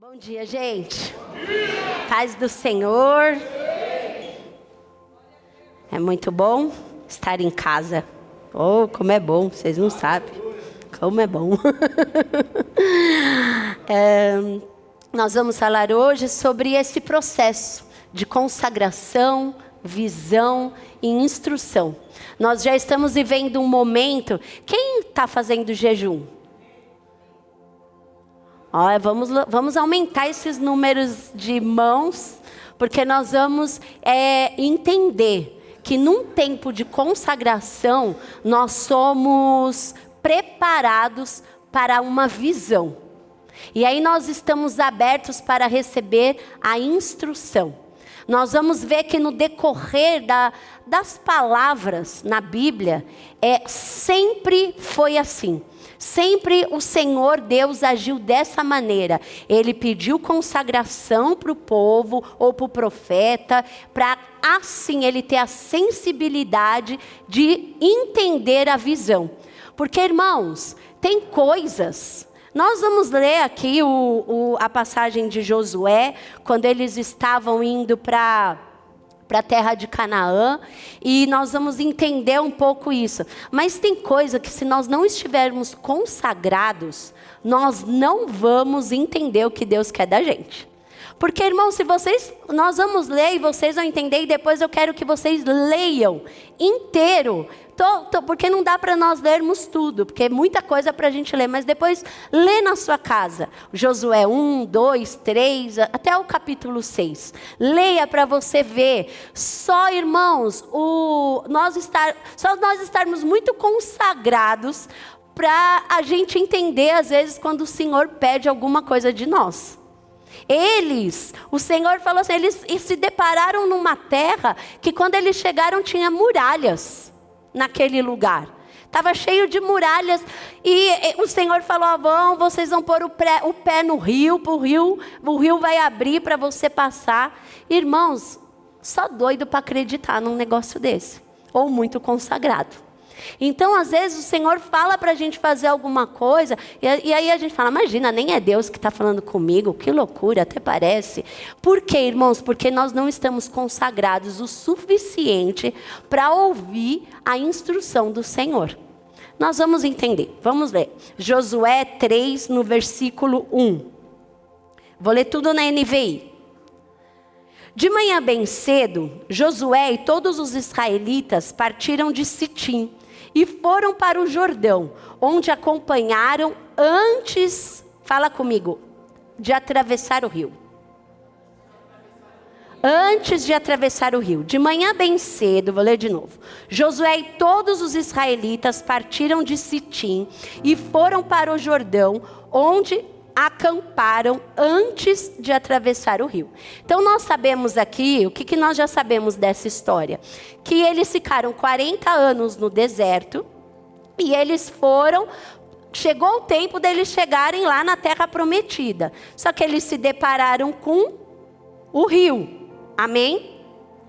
Bom dia, gente. Paz do Senhor. É muito bom estar em casa. Oh, como é bom, vocês não sabem. Como é bom. Nós vamos falar hoje sobre esse processo de consagração, visão e instrução. Nós já estamos vivendo um momento. Quem está fazendo jejum? Olha, vamos aumentar esses números de mãos, porque nós vamos entender que num tempo de consagração, nós somos preparados para uma visão. E aí nós estamos abertos para receber a instrução. Nós vamos ver que no decorrer das palavras na Bíblia, sempre foi assim. Sempre o Senhor Deus agiu dessa maneira. Ele pediu consagração para o povo ou para o profeta, para assim ele ter a sensibilidade de entender a visão. Porque, irmãos, tem coisas. Nós vamos ler aqui a passagem de Josué, quando eles estavam indo para a terra de Canaã, e nós vamos entender um pouco isso. Mas tem coisa que se nós não estivermos consagrados, nós não vamos entender o que Deus quer da gente. Porque, irmãos, nós vamos ler e vocês vão entender, e depois eu quero que vocês leiam inteiro. Porque não dá para nós lermos tudo, porque é muita coisa para a gente ler, mas depois lê na sua casa. Josué 1, 2, 3, até o capítulo 6. Leia para você ver. Só, irmãos, nós estarmos muito consagrados para a gente entender, às vezes, quando o Senhor pede alguma coisa de nós. O Senhor falou assim, eles se depararam numa terra que quando eles chegaram tinha muralhas naquele lugar. Estava cheio de muralhas e o Senhor falou, vocês vão pôr o pé no rio, o rio vai abrir para você passar. Irmãos, só doido para acreditar num negócio desse, ou muito consagrado. Então, às vezes, o Senhor fala para a gente fazer alguma coisa, e aí a gente fala, imagina, nem é Deus que está falando comigo, que loucura, até parece. Por quê, irmãos? Porque nós não estamos consagrados o suficiente para ouvir a instrução do Senhor. Nós vamos entender, vamos ler. Josué 3, no versículo 1. Vou ler tudo na NVI. De manhã bem cedo, Josué e todos os israelitas partiram de Sitim e foram para o Jordão, onde acompanharam antes, fala comigo, de atravessar o rio. Antes de atravessar o rio, de manhã bem cedo, vou ler de novo. Josué e todos os israelitas partiram de Sitim e foram para o Jordão, onde acamparam antes de atravessar o rio. Então nós sabemos aqui, o que nós já sabemos dessa história? Que eles ficaram 40 anos no deserto e eles chegou o tempo deles chegarem lá na terra prometida. Só que eles se depararam com o rio. Amém?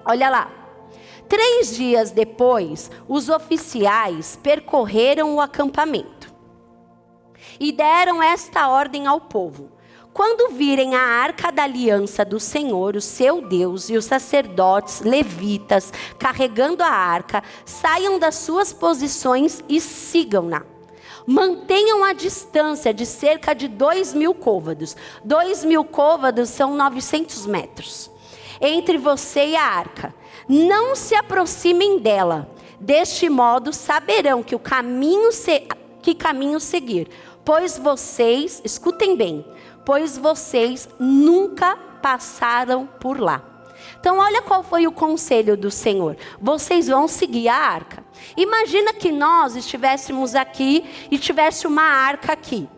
Olha lá. 3 dias depois, os oficiais percorreram o acampamento e deram esta ordem ao povo: quando virem a arca da aliança do Senhor, o seu Deus, e os sacerdotes levitas carregando a arca, saiam das suas posições e sigam-na. Mantenham a distância de cerca de 2.000 côvados. 2.000 côvados são 900 metros. Entre você e a arca. Não se aproximem dela. Deste modo saberão que caminho seguir. Pois vocês, escutem bem, pois vocês nunca passaram por lá. Então olha qual foi o conselho do Senhor. Vocês vão seguir a arca. Imagina que nós estivéssemos aqui e tivesse uma arca aqui.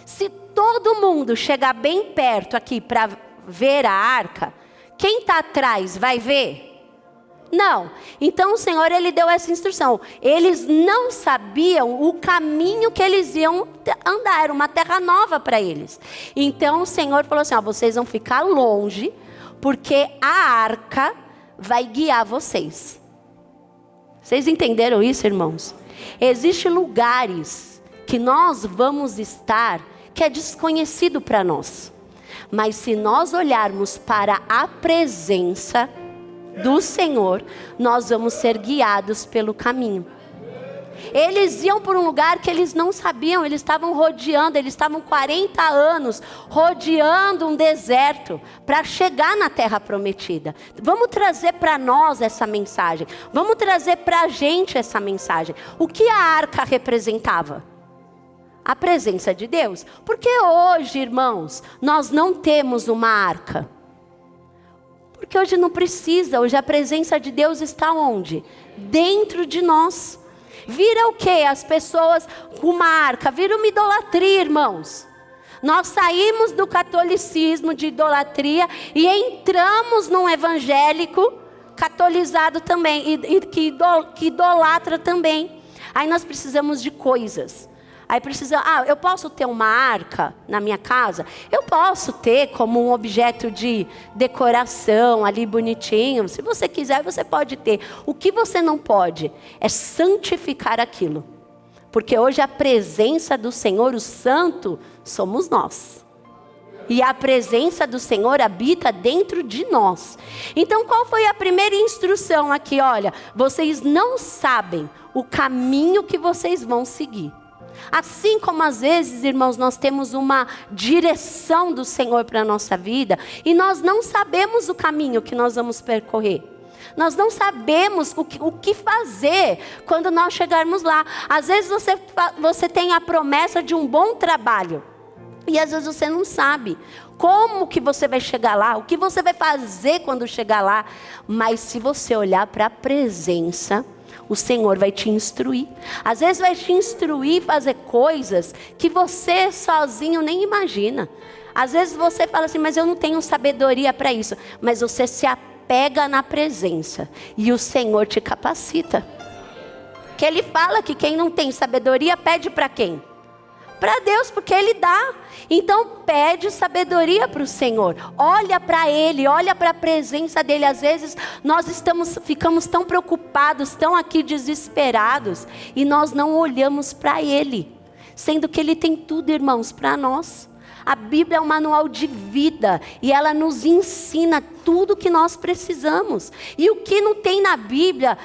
Se todo mundo chegar bem perto aqui para ver a arca, quem está atrás vai ver? Não. Então o Senhor, ele deu essa instrução. Eles não sabiam o caminho que eles iam andar. Era uma terra nova para eles. Então o Senhor falou assim, vocês vão ficar longe, porque a arca vai guiar vocês. Vocês entenderam isso, irmãos? Existem lugares que nós vamos estar que é desconhecido para nós. Mas se nós olharmos para a presença do Senhor, nós vamos ser guiados pelo caminho. Eles iam por um lugar que eles não sabiam, eles estavam rodeando, eles estavam 40 anos rodeando um deserto para chegar na terra prometida. Vamos trazer para nós essa mensagem, vamos trazer para a gente essa mensagem. O que a arca representava? A presença de Deus. Porque hoje, irmãos, nós não temos uma arca. Porque hoje não precisa, hoje a presença de Deus está onde? Dentro de nós. Vira o quê? As pessoas com uma arca, vira uma idolatria, irmãos. Nós saímos do catolicismo de idolatria e entramos num evangélico catolizado também, e que idolatra também. Aí nós precisamos de coisas. Aí precisa, eu posso ter uma arca na minha casa? Eu posso ter como um objeto de decoração ali bonitinho. Se você quiser, você pode ter. O que você não pode é santificar aquilo. Porque hoje a presença do Senhor, o santo, somos nós. E a presença do Senhor habita dentro de nós. Então qual foi a primeira instrução aqui? Olha, vocês não sabem o caminho que vocês vão seguir. Assim como às vezes, irmãos, nós temos uma direção do Senhor para a nossa vida e nós não sabemos o caminho que nós vamos percorrer. Nós não sabemos o que fazer quando nós chegarmos lá. Às vezes você tem a promessa de um bom trabalho e às vezes você não sabe como que você vai chegar lá, o que você vai fazer quando chegar lá. Mas se você olhar para a presença, o Senhor vai te instruir. Às vezes vai te instruir a fazer coisas que você sozinho nem imagina. Às vezes você fala assim, mas eu não tenho sabedoria para isso. Mas você se apega na presença e o Senhor te capacita. Que Ele fala que quem não tem sabedoria pede para quem? Para Deus, porque Ele dá. Então pede sabedoria para o Senhor. Olha para Ele, olha para a presença dEle. Às vezes nós ficamos tão preocupados, tão aqui desesperados, e nós não olhamos para Ele. Sendo que Ele tem tudo, irmãos, para nós. A Bíblia é um manual de vida e ela nos ensina tudo o que nós precisamos. E o que não tem na Bíblia,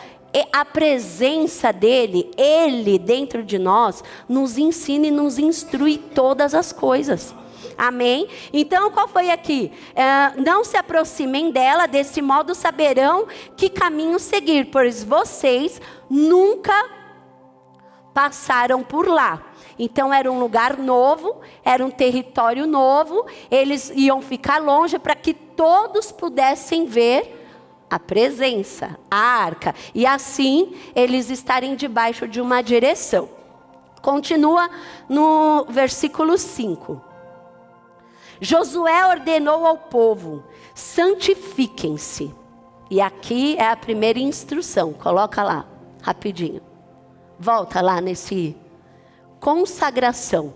a presença dEle, Ele dentro de nós, nos ensina e nos instrui todas as coisas. Amém? Então qual foi aqui? Não se aproximem dela, desse modo saberão que caminho seguir, pois vocês nunca passaram por lá. Então era um lugar novo, era um território novo, eles iam ficar longe para que todos pudessem ver a presença, a arca, e assim eles estarem debaixo de uma direção. Continua no versículo 5. Josué ordenou ao povo: santifiquem-se. E aqui é a primeira instrução, coloca lá, rapidinho. Volta lá nesse consagração.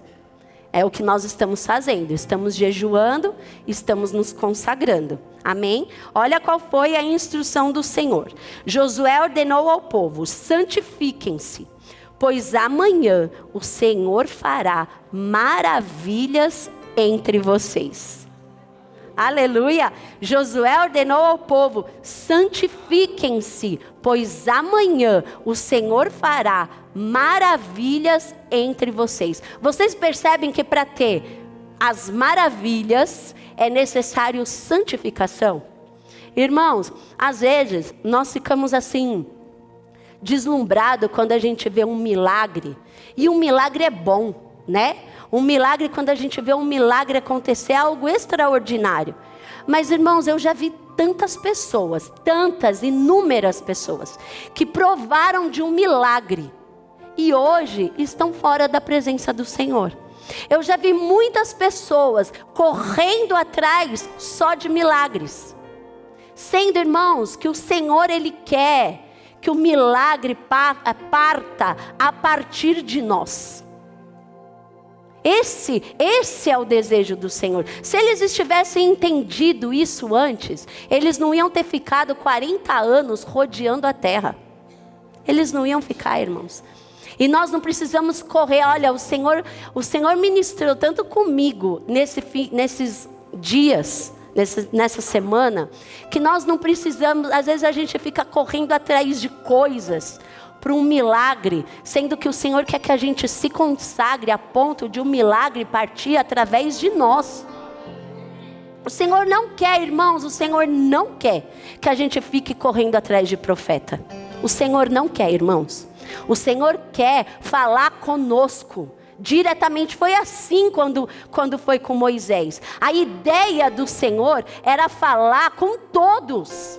É o que nós estamos fazendo, estamos jejuando, estamos nos consagrando. Amém? Olha qual foi a instrução do Senhor. Josué ordenou ao povo: santifiquem-se, pois amanhã o Senhor fará maravilhas entre vocês. Aleluia! Josué ordenou ao povo: santifiquem-se, pois amanhã o Senhor fará maravilhas entre vocês. Vocês percebem que para ter as maravilhas é necessário santificação? Irmãos, às vezes nós ficamos assim, deslumbrados quando a gente vê um milagre. E um milagre é bom, né? Um milagre, quando a gente vê um milagre acontecer, é algo extraordinário. Mas irmãos, eu já vi tantas pessoas, tantas, inúmeras pessoas, que provaram de um milagre e hoje estão fora da presença do Senhor. Eu já vi muitas pessoas correndo atrás só de milagres. Sendo, irmãos, que o Senhor, Ele quer que o milagre parta a partir de nós. Esse é o desejo do Senhor. Se eles tivessem entendido isso antes, eles não iam ter ficado 40 anos rodeando a terra. Eles não iam ficar, irmãos. E nós não precisamos correr. Olha, o Senhor ministrou tanto comigo nesses dias, nessa semana, que nós não precisamos, às vezes a gente fica correndo atrás de coisas para um milagre, sendo que o Senhor quer que a gente se consagre a ponto de um milagre partir através de nós. O Senhor não quer, irmãos, o Senhor não quer que a gente fique correndo atrás de profeta. O Senhor não quer, irmãos. O Senhor quer falar conosco diretamente. Foi assim quando foi com Moisés. A ideia do Senhor era falar com todos.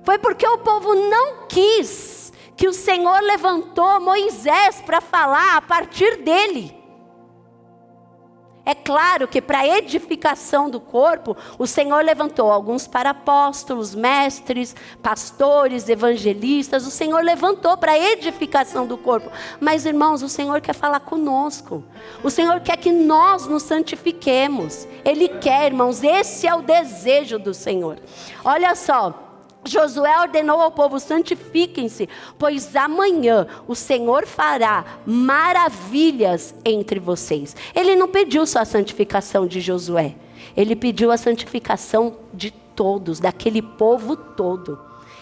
Foi porque o povo não quis que o Senhor levantou Moisés para falar a partir dele. É claro que para a edificação do corpo, o Senhor levantou alguns para apóstolos, mestres, pastores, evangelistas. O Senhor levantou para a edificação do corpo. Mas, irmãos, o Senhor quer falar conosco. O Senhor quer que nós nos santifiquemos. Ele quer, irmãos, esse é o desejo do Senhor. Olha só. Josué ordenou ao povo: santifiquem-se, pois amanhã o Senhor fará maravilhas entre vocês. Ele não pediu só a santificação de Josué, ele pediu a santificação de todos, daquele povo todo.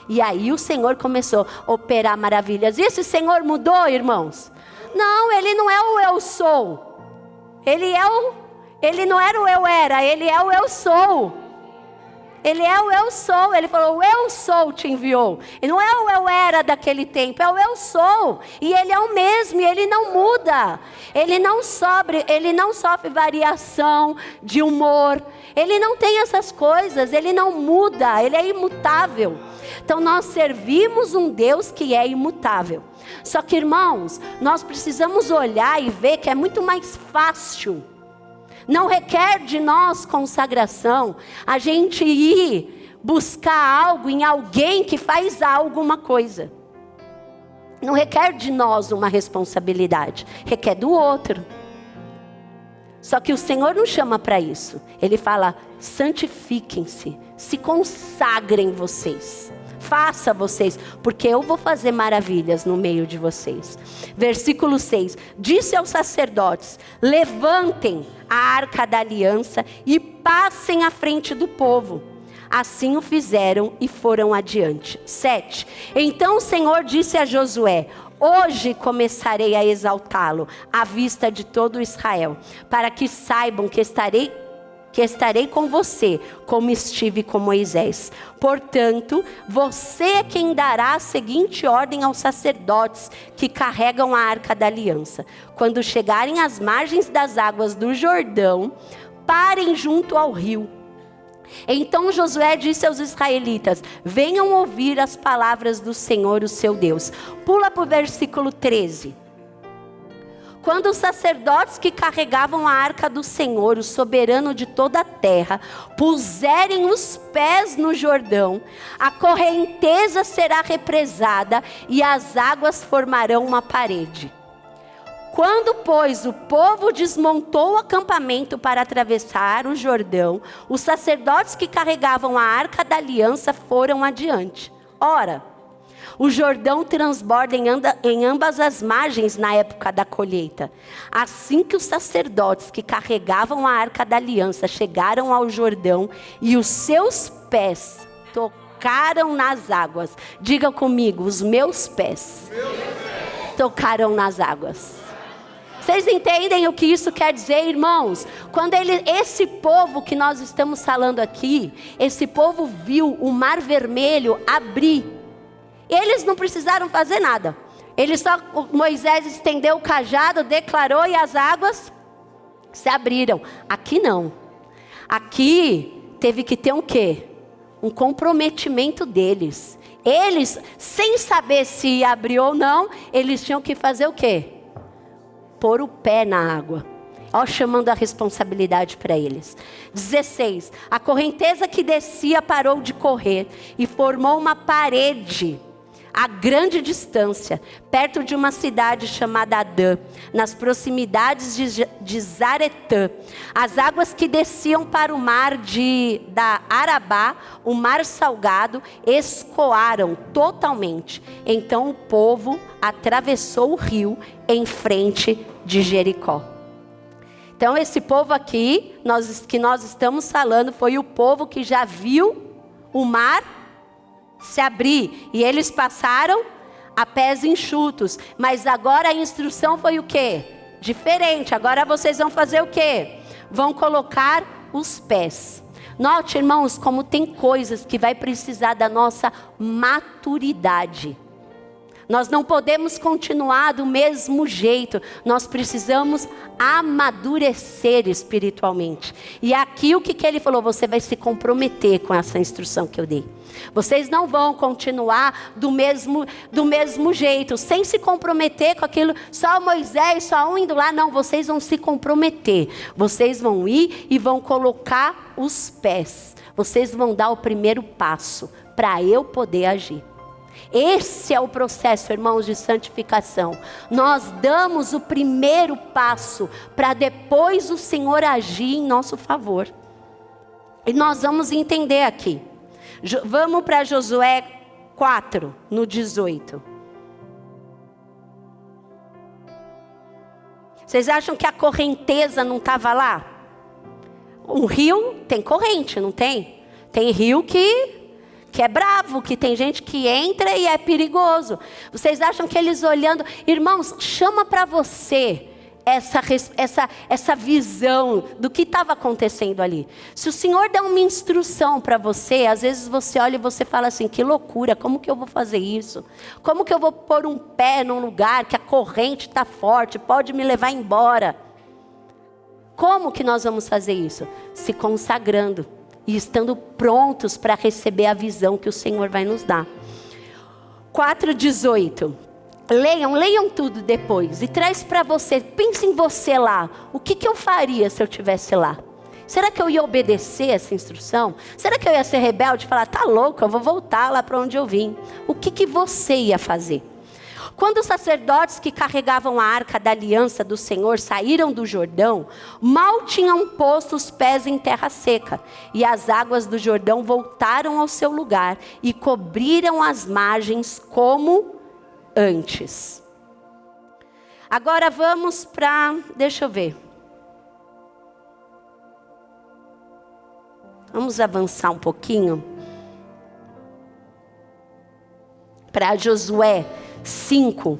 E aí o Senhor começou a operar maravilhas. E esse Senhor mudou, irmãos? Não, ele não é o eu sou. Ele não era o eu era, ele é o eu sou. Ele é o eu sou. Ele falou: o eu sou te enviou. E não é o eu era daquele tempo, é o eu sou. E ele é o mesmo, e ele não muda. Ele não sofre variação de humor. Ele não tem essas coisas, ele não muda, ele é imutável. Então nós servimos um Deus que é imutável. Só que, irmãos, nós precisamos olhar e ver que é muito mais fácil. Não requer de nós consagração a gente ir buscar algo em alguém que faz alguma coisa. Não requer de nós uma responsabilidade, requer do outro. Só que o Senhor não chama para isso. Ele fala: santifiquem-se, se consagrem vocês. Faça vocês, porque eu vou fazer maravilhas no meio de vocês. Versículo 6. Disse aos sacerdotes: levantem a arca da aliança e passem à frente do povo. Assim o fizeram e foram adiante. 7. Então o Senhor disse a Josué: hoje começarei a exaltá-lo à vista de todo Israel, para que saibam que estarei com você, como estive com Moisés. Portanto, você é quem dará a seguinte ordem aos sacerdotes que carregam a arca da aliança: quando chegarem às margens das águas do Jordão, parem junto ao rio. Então Josué disse aos israelitas: venham ouvir as palavras do Senhor, o seu Deus. Pula para o versículo 13. Quando os sacerdotes que carregavam a arca do Senhor, o soberano de toda a terra, puserem os pés no Jordão, a correnteza será represada e as águas formarão uma parede. Quando, pois, o povo desmontou o acampamento para atravessar o Jordão, os sacerdotes que carregavam a arca da aliança foram adiante. Ora, o Jordão transborda em ambas as margens na época da colheita. Assim que os sacerdotes que carregavam a arca da aliança chegaram ao Jordão e os seus pés tocaram nas águas. Diga comigo: os meus pés tocaram nas águas. Vocês entendem o que isso quer dizer, irmãos? Quando esse povo que nós estamos falando aqui, esse povo viu o Mar Vermelho abrir. Eles não precisaram fazer nada. Moisés estendeu o cajado, declarou e as águas se abriram. Aqui não. Aqui teve que ter um quê? Um comprometimento deles. Eles, sem saber se ia abrir ou não, eles tinham que fazer o quê? Pôr o pé na água. Ó, chamando a responsabilidade para eles. 16. A correnteza que descia parou de correr e formou uma parede a grande distância, perto de uma cidade chamada Adã, nas proximidades de Zaretã. As águas que desciam para o mar da Arabá, o mar salgado, escoaram totalmente. Então o povo atravessou o rio em frente de Jericó. Então esse povo aqui, que nós estamos falando, foi o povo que já viu o mar se abrir. E eles passaram a pés enxutos. Mas agora a instrução foi o quê? Diferente. Agora vocês vão fazer o quê? Vão colocar os pés. Note, irmãos, como tem coisas que vai precisar da nossa maturidade. Nós não podemos continuar do mesmo jeito. Nós precisamos amadurecer espiritualmente. E aqui o que ele falou? Você vai se comprometer com essa instrução que eu dei. Vocês não vão continuar do mesmo jeito, sem se comprometer com aquilo. Só Moisés, só um indo lá. Não, vocês vão se comprometer. Vocês vão ir e vão colocar os pés. Vocês vão dar o primeiro passo para eu poder agir. Esse é o processo, irmãos, de santificação. Nós damos o primeiro passo para depois o Senhor agir em nosso favor. E nós vamos entender aqui. Vamos para Josué 4, no 18. Vocês acham que a correnteza não estava lá? Um rio tem corrente, não tem? Tem rio que é bravo, que tem gente que entra e é perigoso. Vocês acham que eles olhando... Irmãos, chama para você essa visão do que estava acontecendo ali. Se o Senhor der uma instrução para você, às vezes você olha e você fala assim, que loucura, como que eu vou fazer isso? Como que eu vou pôr um pé num lugar que a corrente está forte, pode me levar embora? Como que nós vamos fazer isso? Se consagrando e estando prontos para receber a visão que o Senhor vai nos dar. 4:18. Leiam tudo depois e traz para você. Pense em você lá. O que eu faria se eu estivesse lá? Será que eu ia obedecer essa instrução? Será que eu ia ser rebelde e falar, tá louco, eu vou voltar lá para onde eu vim? O que você ia fazer? Quando os sacerdotes que carregavam a arca da aliança do Senhor saíram do Jordão, mal tinham posto os pés em terra seca, e as águas do Jordão voltaram ao seu lugar e cobriram as margens como antes. Agora vamos para, deixa eu ver. Vamos avançar um pouquinho para Josué 5,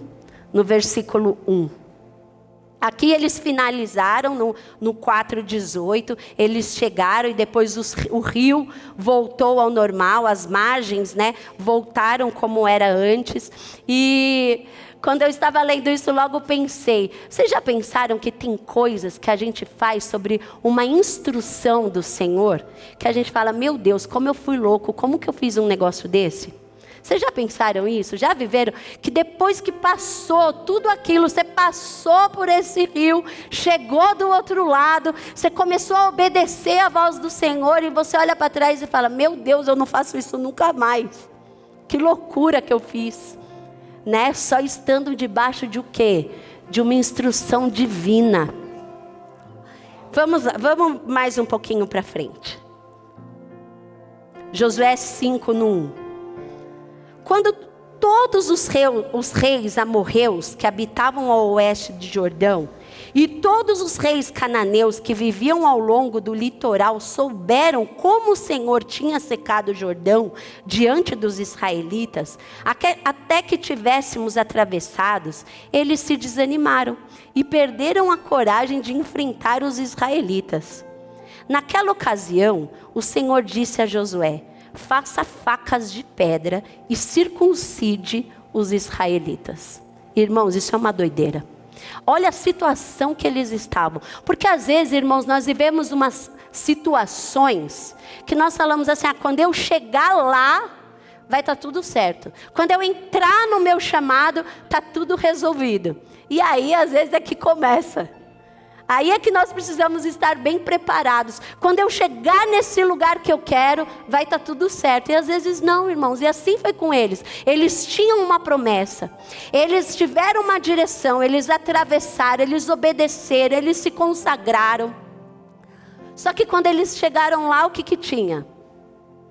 no versículo 1. Aqui eles finalizaram no 4:18, eles chegaram e depois o rio voltou ao normal, as margens, voltaram como era antes. E quando eu estava lendo isso, logo pensei, vocês já pensaram que tem coisas que a gente faz sobre uma instrução do Senhor, que a gente fala, meu Deus, como eu fui louco, como que eu fiz um negócio desse? Vocês já pensaram isso? Já viveram que depois que passou tudo aquilo, você passou por esse rio, chegou do outro lado, você começou a obedecer a voz do Senhor e você olha para trás e fala, meu Deus, eu não faço isso nunca mais. Que loucura que eu fiz. Só estando debaixo de o quê? De uma instrução divina. Vamos mais um pouquinho para frente. Josué 5, no 1. Quando todos os reis amorreus que habitavam ao oeste de Jordão e todos os reis cananeus que viviam ao longo do litoral souberam como o Senhor tinha secado o Jordão diante dos israelitas, até que tivéssemos atravessados, eles se desanimaram e perderam a coragem de enfrentar os israelitas. Naquela ocasião, o Senhor disse a Josué, faça facas de pedra e circuncide os israelitas. Irmãos, isso é uma doideira. Olha a situação que eles estavam. Porque às vezes, irmãos, nós vivemos umas situações que nós falamos assim, quando eu chegar lá, vai estar tudo certo. Quando eu entrar no meu chamado, está tudo resolvido. E aí, às vezes, é que começa. Aí é que nós precisamos estar bem preparados. Quando eu chegar nesse lugar que eu quero, vai estar tudo certo. E às vezes não, irmãos. E assim foi com eles. Eles tinham uma promessa. Eles tiveram uma direção. Eles atravessaram, eles obedeceram, eles se consagraram. Só que quando eles chegaram lá, o que tinha?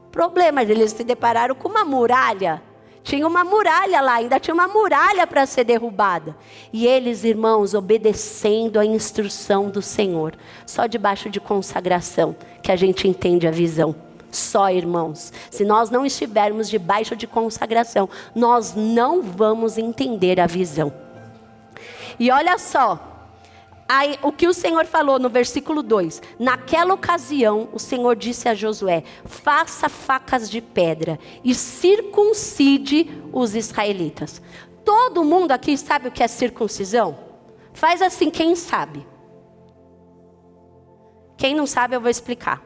Problemas. Eles se depararam com uma muralha. Tinha uma muralha lá, ainda tinha uma muralha para ser derrubada. E eles, irmãos, obedecendo a instrução do Senhor. Só debaixo de consagração que a gente entende a visão. Só, irmãos. Se nós não estivermos debaixo de consagração, nós não vamos entender a visão. E olha só. Aí, o que o Senhor falou no versículo 2. Naquela ocasião, o Senhor disse a Josué: faça facas de pedra e circuncide os israelitas. Todo mundo aqui sabe o que é circuncisão? Faz assim, quem sabe? Quem não sabe, eu vou explicar.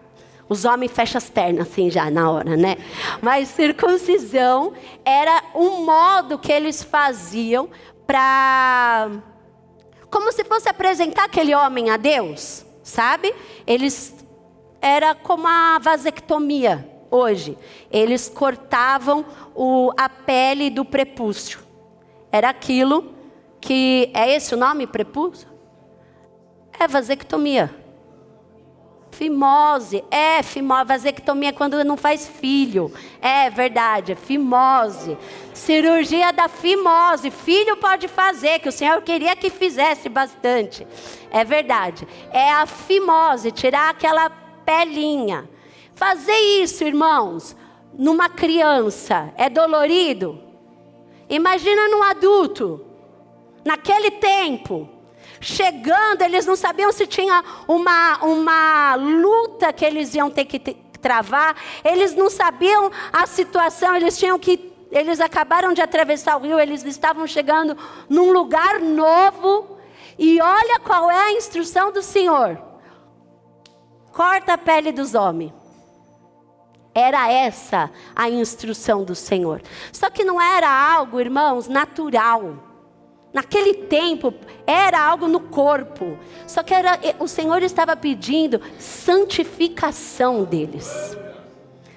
Os homens fecham as pernas assim já na hora, né? Mas circuncisão era um modo que eles faziam para... como se fosse apresentar aquele homem a Deus, sabe? Era como a vasectomia hoje. Eles cortavam a pele do prepúcio. Era aquilo que... é esse o nome, prepúcio? É vasectomia. Fimose, fimose, vasectomia é quando não faz filho. É verdade, é fimose. Cirurgia da fimose, filho pode fazer, que o Senhor queria que fizesse bastante. É verdade, é a fimose, tirar aquela pelinha. Fazer isso, irmãos, numa criança, é dolorido? Imagina num adulto, naquele tempo. Chegando, eles não sabiam se tinha uma luta que eles iam ter que travar. Eles não sabiam a situação, eles acabaram de atravessar o rio, eles estavam chegando num lugar novo. E olha qual é a instrução do Senhor. Corta a pele dos homens. Era essa a instrução do Senhor. Só que não era algo, irmãos, natural. Naquele tempo, era algo no corpo. Só que o Senhor estava pedindo santificação deles.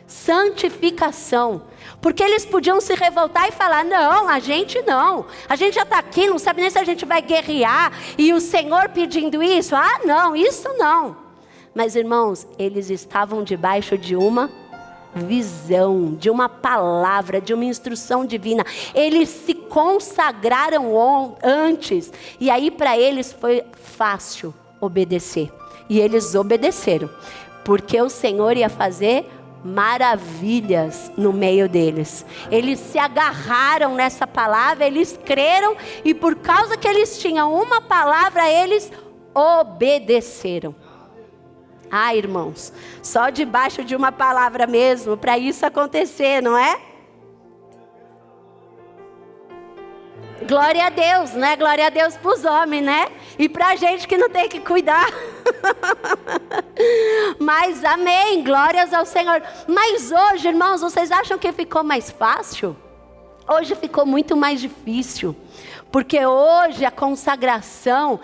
Santificação. Porque eles podiam se revoltar e falar: não, a gente não. A gente já está aqui, não sabe nem se a gente vai guerrear. E o Senhor pedindo isso? Ah, não, isso não. Mas, irmãos, eles estavam debaixo de uma visão, de uma palavra, de uma instrução divina. Eles se consagraram antes, e aí para eles foi fácil obedecer, e eles obedeceram, porque o Senhor ia fazer maravilhas no meio deles. Eles se agarraram nessa palavra, eles creram, e por causa que eles tinham uma palavra, eles obedeceram. Ah, irmãos, só debaixo de uma palavra mesmo, para isso acontecer, não é? Glória a Deus, né? Glória a Deus para os homens, né? E para a gente que não tem que cuidar. Mas amém, glórias ao Senhor. Mas hoje, irmãos, vocês acham que ficou mais fácil? Hoje ficou muito mais difícil. Porque hoje a consagração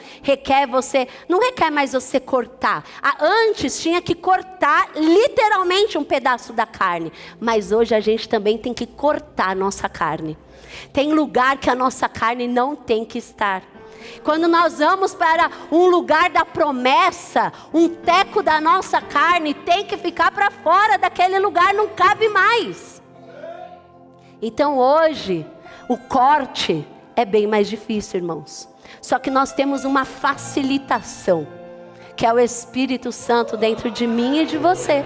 não requer mais você cortar. Antes tinha que cortar literalmente um pedaço da carne. Mas hoje a gente também tem que cortar a nossa carne. Tem lugar que a nossa carne não tem que estar. Quando nós vamos para um lugar da promessa, um teco da nossa carne tem que ficar para fora daquele lugar, não cabe mais. Então hoje, o corte é bem mais difícil, irmãos. Só que nós temos uma facilitação, que é o Espírito Santo dentro de mim e de você.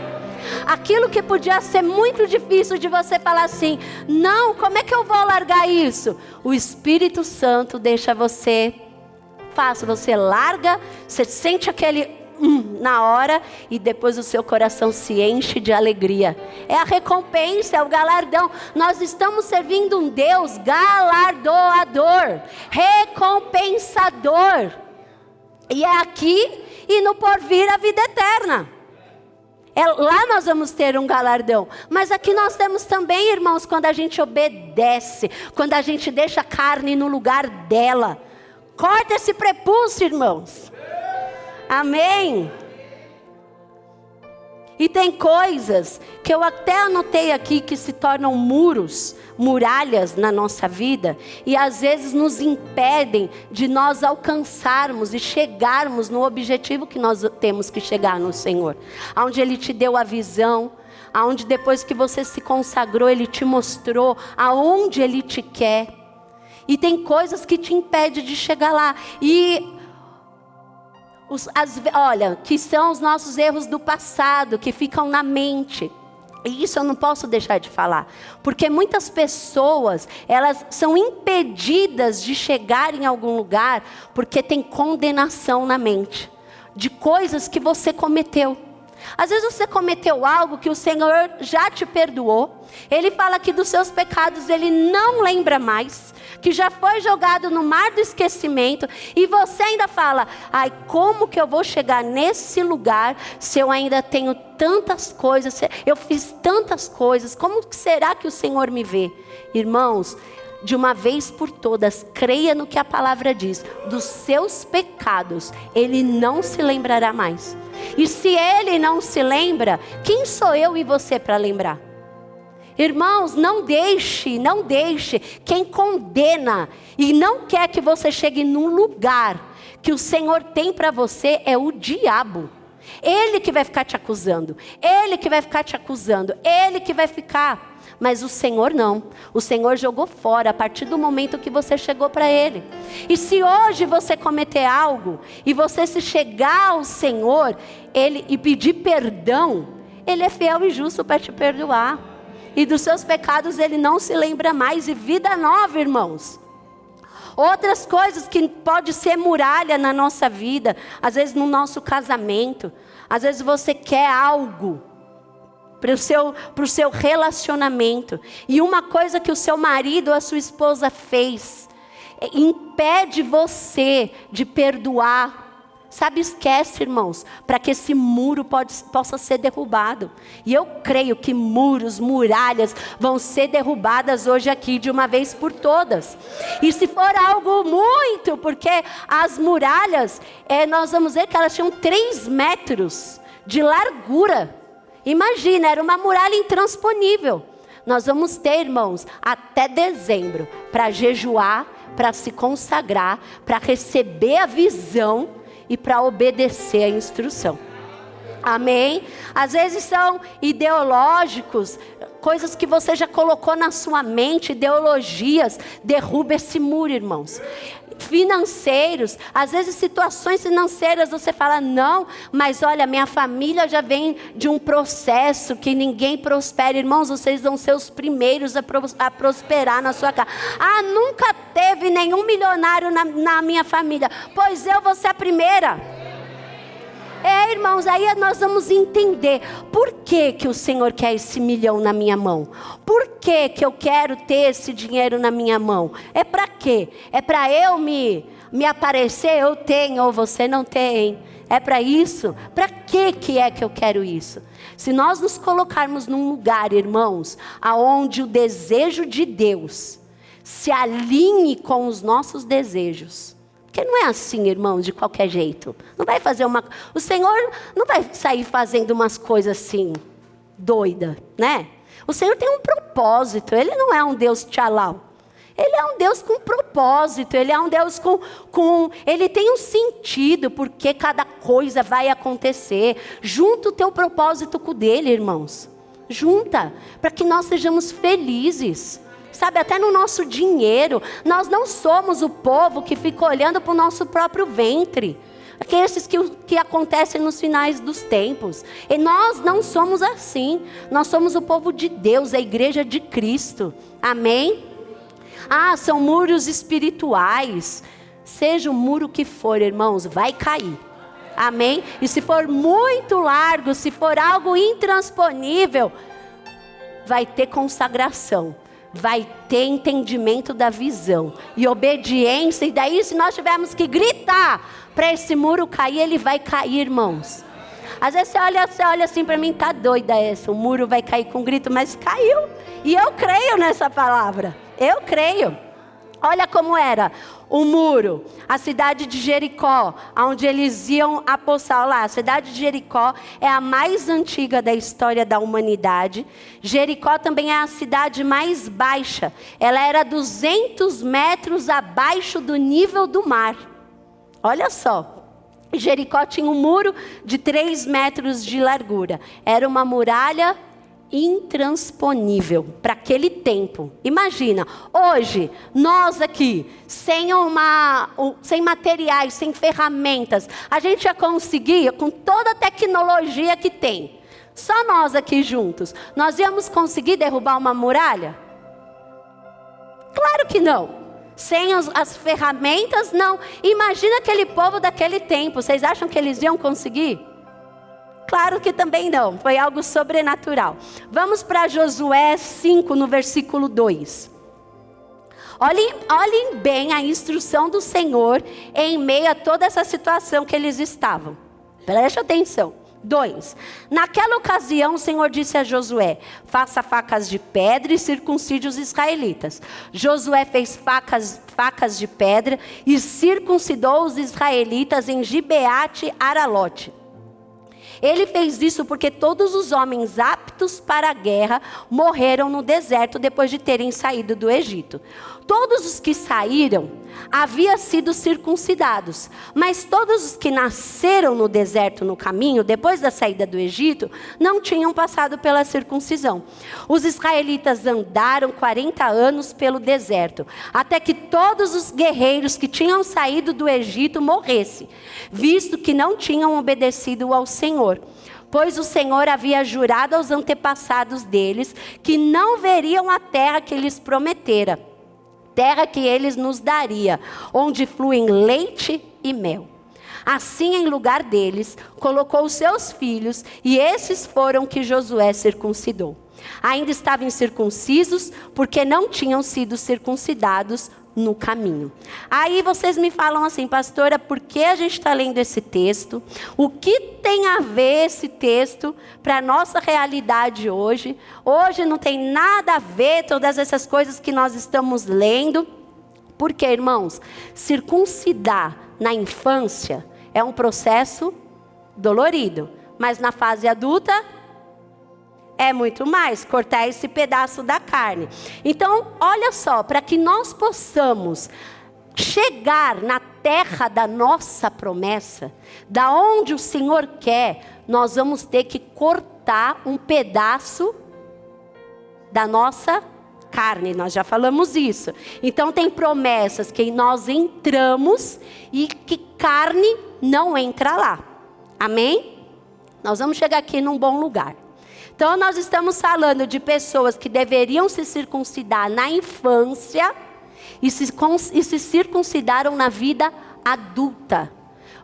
Aquilo que podia ser muito difícil de você falar assim: não, como é que eu vou largar isso? O Espírito Santo deixa você fácil, você larga, você sente aquele na hora, e depois o seu coração se enche de alegria. É a recompensa, é o galardão. Nós estamos servindo um Deus galardoador, recompensador. E é aqui e no porvir a vida eterna. Lá nós vamos ter um galardão. Mas aqui nós temos também, irmãos, quando a gente obedece, quando a gente deixa a carne no lugar dela. Corta esse prepúcio, irmãos. Amém? E tem coisas que eu até anotei aqui que se tornam muralhas na nossa vida, e às vezes nos impedem de nós alcançarmos e chegarmos no objetivo que nós temos que chegar no Senhor. Onde Ele te deu a visão, aonde depois que você se consagrou, Ele te mostrou aonde Ele te quer. E tem coisas que te impedem de chegar lá. E olha, que são os nossos erros do passado, que ficam na mente. E isso eu não posso deixar de falar. Porque muitas pessoas, elas são impedidas de chegar em algum lugar, porque tem condenação na mente, de coisas que você cometeu. Às vezes você cometeu algo que o Senhor já te perdoou. Ele fala que dos seus pecados Ele não lembra mais, que já foi jogado no mar do esquecimento. E você ainda fala: ai, como que eu vou chegar nesse lugar se eu ainda tenho tantas coisas, se eu fiz tantas coisas, como será que o Senhor me vê? Irmãos, de uma vez por todas, creia no que a palavra diz: dos seus pecados Ele não se lembrará mais. E se Ele não se lembra, quem sou eu e você para lembrar? Irmãos, não deixe quem condena e não quer que você chegue num lugar que o Senhor tem para você é o diabo. Ele que vai ficar te acusando, Ele que vai ficar te acusando, Ele que vai ficar. Mas o Senhor não. O Senhor jogou fora a partir do momento que você chegou para Ele. E se hoje você cometer algo e você se chegar ao Senhor e pedir perdão, Ele é fiel e justo para te perdoar. E dos seus pecados Ele não se lembra mais. E vida nova, irmãos. Outras coisas que pode ser muralha na nossa vida, às vezes no nosso casamento, às vezes você quer algo para o seu relacionamento, e uma coisa que o seu marido ou a sua esposa fez, impede você de perdoar. Sabe, esquece, irmãos, para que esse muro possa ser derrubado. E eu creio que muralhas vão ser derrubadas hoje aqui de uma vez por todas. E se for algo muito, porque as muralhas, nós vamos ver que elas tinham 3 metros de largura. Imagina, era uma muralha intransponível. Nós vamos ter, irmãos, até dezembro, para jejuar, para se consagrar, para receber a visão e para obedecer a instrução. Amém? Às vezes são ideológicos, coisas que você já colocou na sua mente, ideologias. Derruba esse muro, irmãos. Financeiros, às vezes situações financeiras, você fala: não, mas olha, minha família já vem de um processo que ninguém prospera. Irmãos, vocês vão ser os primeiros a prosperar na sua casa. Ah, nunca teve nenhum milionário na minha família, pois eu vou ser a primeira. Irmãos, aí nós vamos entender por que o Senhor quer esse 1 milhão na minha mão. Por que eu quero ter esse dinheiro na minha mão? É para quê? É para eu me aparecer? Eu tenho ou você não tem? É para isso? Para que é que eu quero isso? Se nós nos colocarmos num lugar, irmãos, aonde o desejo de Deus se alinhe com os nossos desejos. Porque não é assim, irmãos, de qualquer jeito. Não vai fazer o Senhor não vai sair fazendo umas coisas assim, doida, né? O Senhor tem um propósito. Ele não é um Deus tchalau. Ele é um Deus com propósito. Ele é um Deus Ele tem um sentido porque cada coisa vai acontecer. Junta o teu propósito com o dele, irmãos. Junta, para que nós sejamos felizes. Sabe, até no nosso dinheiro, nós não somos o povo que fica olhando para o nosso próprio ventre. Aqueles que acontecem nos finais dos tempos. E nós não somos assim. Nós somos o povo de Deus, a igreja de Cristo. Amém? Ah, são muros espirituais. Seja o muro que for, irmãos, vai cair. Amém? E se for muito largo, se for algo intransponível, vai ter consagração. Vai ter entendimento da visão e obediência. E daí, se nós tivermos que gritar para esse muro cair, ele vai cair, irmãos. Às vezes você olha assim para mim: tá doida essa, o muro vai cair com grito, mas caiu. E eu creio nessa palavra, eu creio. Olha como era o muro, a cidade de Jericó, onde eles iam apossar lá. A cidade de Jericó é a mais antiga da história da humanidade. Jericó também é a cidade mais baixa. Ela era 200 metros abaixo do nível do mar. Olha só. Jericó tinha um muro de 3 metros de largura. Era uma muralha intransponível para aquele tempo. Imagina, hoje, nós aqui, sem materiais, sem ferramentas, a gente já conseguia, com toda a tecnologia que tem, só nós aqui juntos, nós íamos conseguir derrubar uma muralha? Claro que não. Sem as ferramentas, não. Imagina aquele povo daquele tempo, vocês acham que eles iam conseguir? Claro que também não, foi algo sobrenatural. Vamos para Josué 5, no versículo 2. Olhem bem a instrução do Senhor em meio a toda essa situação que eles estavam. Preste atenção. 2. Naquela ocasião o Senhor disse a Josué: faça facas de pedra e circuncide os israelitas. Josué fez facas de pedra e circuncidou os israelitas em Gibeate Aralote. Ele fez isso porque todos os homens aptos para a guerra morreram no deserto depois de terem saído do Egito. Todos os que saíram haviam sido circuncidados, mas todos os que nasceram no deserto no caminho, depois da saída do Egito, não tinham passado pela circuncisão. Os israelitas andaram 40 anos pelo deserto, até que todos os guerreiros que tinham saído do Egito morressem, visto que não tinham obedecido ao Senhor. Pois o Senhor havia jurado aos antepassados deles que não veriam a terra que lhes prometera, terra que eles nos daria, onde fluem leite e mel. Assim, em lugar deles, colocou os seus filhos, e esses foram que Josué circuncidou. Ainda estavam incircuncisos, porque não tinham sido circuncidados no caminho. Aí vocês me falam assim: pastora, por que a gente está lendo esse texto? O que tem a ver esse texto para a nossa realidade hoje? Hoje não tem nada a ver todas essas coisas que nós estamos lendo. Porque, irmãos, circuncidar na infância é um processo dolorido, mas na fase adulta é muito mais, cortar esse pedaço da carne. Então, olha só, para que nós possamos chegar na terra da nossa promessa, da onde o Senhor quer, nós vamos ter que cortar um pedaço da nossa carne. Nós já falamos isso. Então, tem promessas que nós entramos e que carne não entra lá. Amém? Nós vamos chegar aqui num bom lugar. Então, nós estamos falando de pessoas que deveriam se circuncidar na infância e se circuncidaram na vida adulta.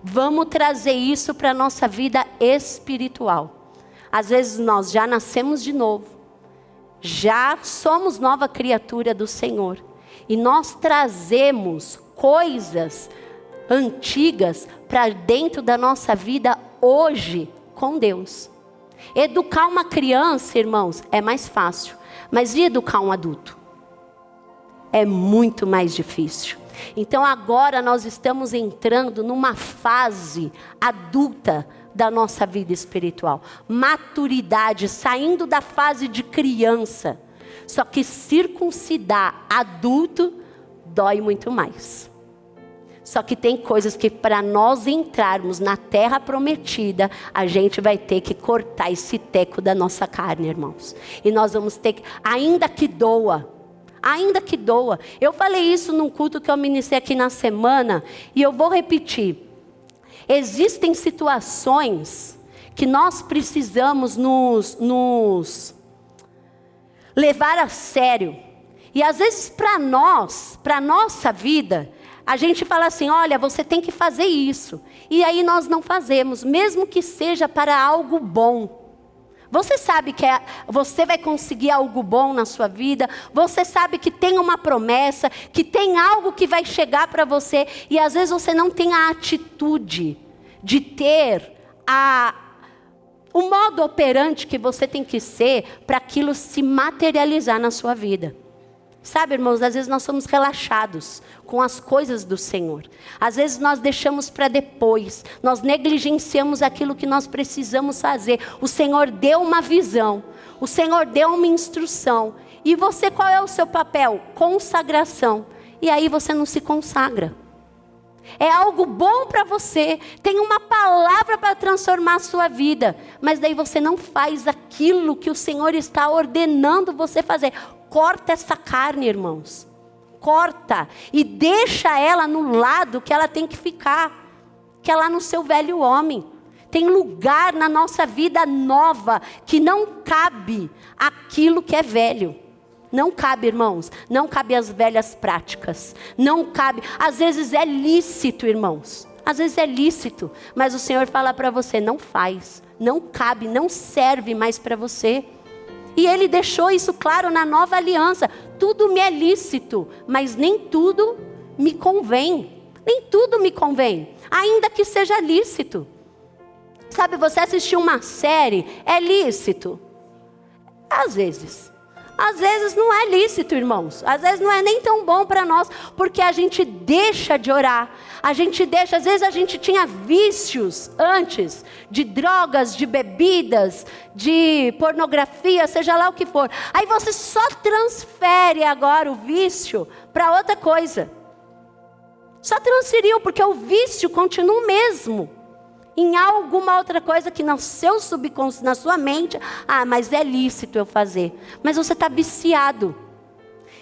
Vamos trazer isso para a nossa vida espiritual. Às vezes nós já nascemos de novo, já somos nova criatura do Senhor, e nós trazemos coisas antigas para dentro da nossa vida hoje com Deus. Educar uma criança, irmãos, é mais fácil. Mas e educar um adulto? É muito mais difícil. Então agora nós estamos entrando numa fase adulta da nossa vida espiritual. Maturidade, saindo da fase de criança. Só que circuncidar adulto dói muito mais. Só que tem coisas que para nós entrarmos na terra prometida, a gente vai ter que cortar esse teco da nossa carne, irmãos. E nós vamos ter que, ainda que doa. Eu falei isso num culto que eu ministrei aqui na semana, e eu vou repetir. Existem situações que nós precisamos nos levar a sério. E às vezes para nossa vida, a gente fala assim: olha, você tem que fazer isso. E aí nós não fazemos, mesmo que seja para algo bom. Você sabe que você vai conseguir algo bom na sua vida. Você sabe que tem uma promessa, que tem algo que vai chegar para você. E às vezes você não tem a atitude de ter o modo operante que você tem que ser para aquilo se materializar na sua vida. Sabe, irmãos, às vezes nós somos relaxados com as coisas do Senhor. Às vezes nós deixamos para depois. Nós negligenciamos aquilo que nós precisamos fazer. O Senhor deu uma visão. O Senhor deu uma instrução. E você, qual é o seu papel? Consagração. E aí você não se consagra. É algo bom para você. Tem uma palavra para transformar a sua vida. Mas daí você não faz aquilo que o Senhor está ordenando você fazer. Corta essa carne, irmãos. Corta. E deixa ela no lado que ela tem que ficar. Que é lá no seu velho homem. Tem lugar na nossa vida nova que não cabe aquilo que é velho. Não cabe, irmãos. Não cabe as velhas práticas. Não cabe. Às vezes é lícito, irmãos. Às vezes é lícito. Mas o Senhor fala para você, não faz. Não cabe, não serve mais para você. E Ele deixou isso claro na nova aliança. Tudo me é lícito, mas nem tudo me convém. Nem tudo me convém. Ainda que seja lícito. Sabe, você assistir uma série, é lícito? Às vezes. Às vezes não é lícito, irmãos. Às vezes não é nem tão bom para nós, porque a gente deixa de orar. A gente deixa, às vezes a gente tinha vícios antes, de drogas, de bebidas, de pornografia, seja lá o que for. Aí você só transfere agora o vício para outra coisa. Só transferiu, porque o vício continua o mesmo. Em alguma outra coisa que no seu subconsciente, na sua mente, mas é lícito eu fazer. Mas você está viciado.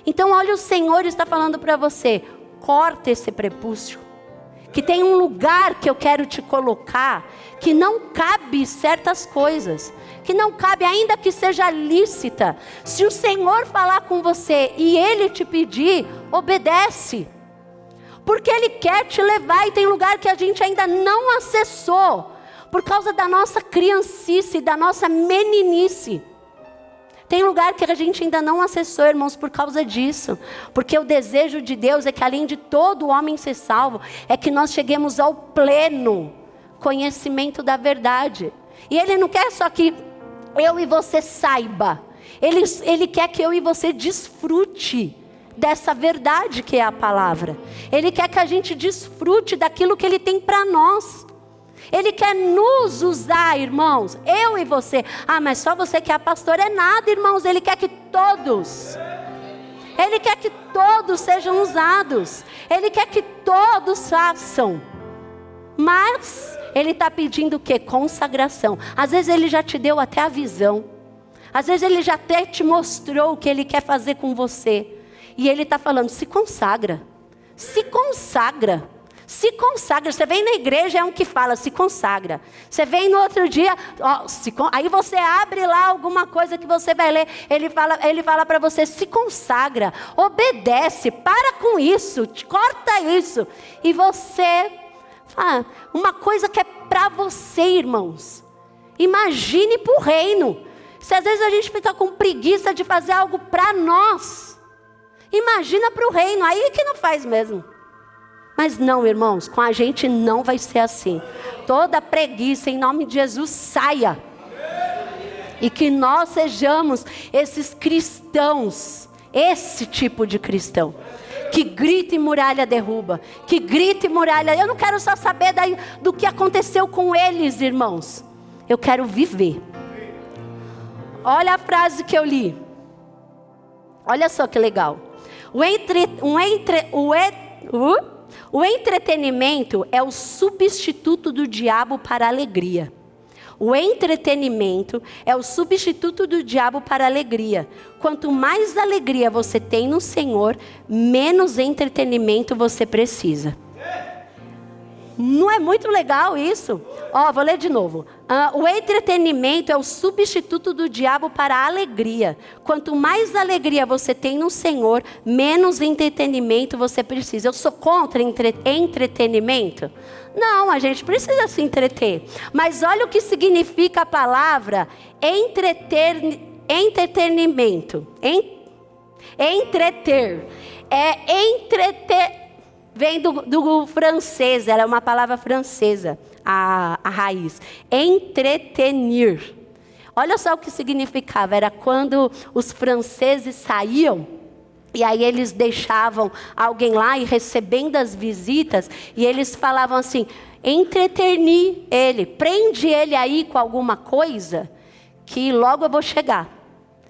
Então olha, o Senhor está falando para você, corta esse prepúcio. Que tem um lugar que eu quero te colocar, que não cabe certas coisas. Que não cabe, ainda que seja lícita. Se o Senhor falar com você e Ele te pedir, obedece. Porque Ele quer te levar e tem lugar que a gente ainda não acessou. Por causa da nossa criancice, da nossa meninice. Tem lugar que a gente ainda não acessou, irmãos, por causa disso. Porque o desejo de Deus é que além de todo homem ser salvo, é que nós cheguemos ao pleno conhecimento da verdade. E Ele não quer só que eu e você saiba. Ele quer que eu e você desfrute dessa verdade que é a palavra. Ele quer que a gente desfrute daquilo que Ele tem para nós. Ele quer nos usar, irmãos, eu e você. Mas só você que é pastor é nada, irmãos. Ele quer que todos. Ele quer que todos sejam usados. Ele quer que todos façam. Mas Ele está pedindo o quê? Consagração. Às vezes Ele já te deu até a visão. Às vezes Ele já até te mostrou o que Ele quer fazer com você. E Ele está falando, se consagra. Se consagra. Se consagra. Você vem na igreja, é um que fala, se consagra. Você vem no outro dia, aí você abre lá alguma coisa que você vai ler. Ele fala para você, se consagra. Obedece, para com isso, corta isso. E você, uma coisa que é para você, irmãos. Imagine para o reino. Se às vezes a gente fica com preguiça de fazer algo para nós. Imagina para o reino, aí que não faz mesmo. Mas não, irmãos, com a gente não vai ser assim. Toda preguiça, em nome de Jesus, saia. E que nós sejamos esses cristãos, esse tipo de cristão. Que grita e muralha derruba. Que grita e muralha... Eu não quero só saber do que aconteceu com eles, irmãos. Eu quero viver. Olha a frase que eu li. Olha só que legal. O entretenimento é o substituto do diabo para a alegria. O entretenimento é o substituto do diabo para a alegria. Quanto mais alegria você tem no Senhor, menos entretenimento você precisa. Não é muito legal isso? Vou ler de novo. O entretenimento é o substituto do diabo para a alegria. Quanto mais alegria você tem no Senhor, menos entretenimento você precisa. Eu sou contra entretenimento? Não, a gente precisa se entreter. Mas olha o que significa a palavra entretenimento. Entreter. Vem do francês, ela é uma palavra francesa, a raiz. Entretenir. Olha só o que significava. Era quando os franceses saíam, e aí eles deixavam alguém lá e recebendo as visitas, e eles falavam assim, entretenir ele, prende ele aí com alguma coisa, que logo eu vou chegar.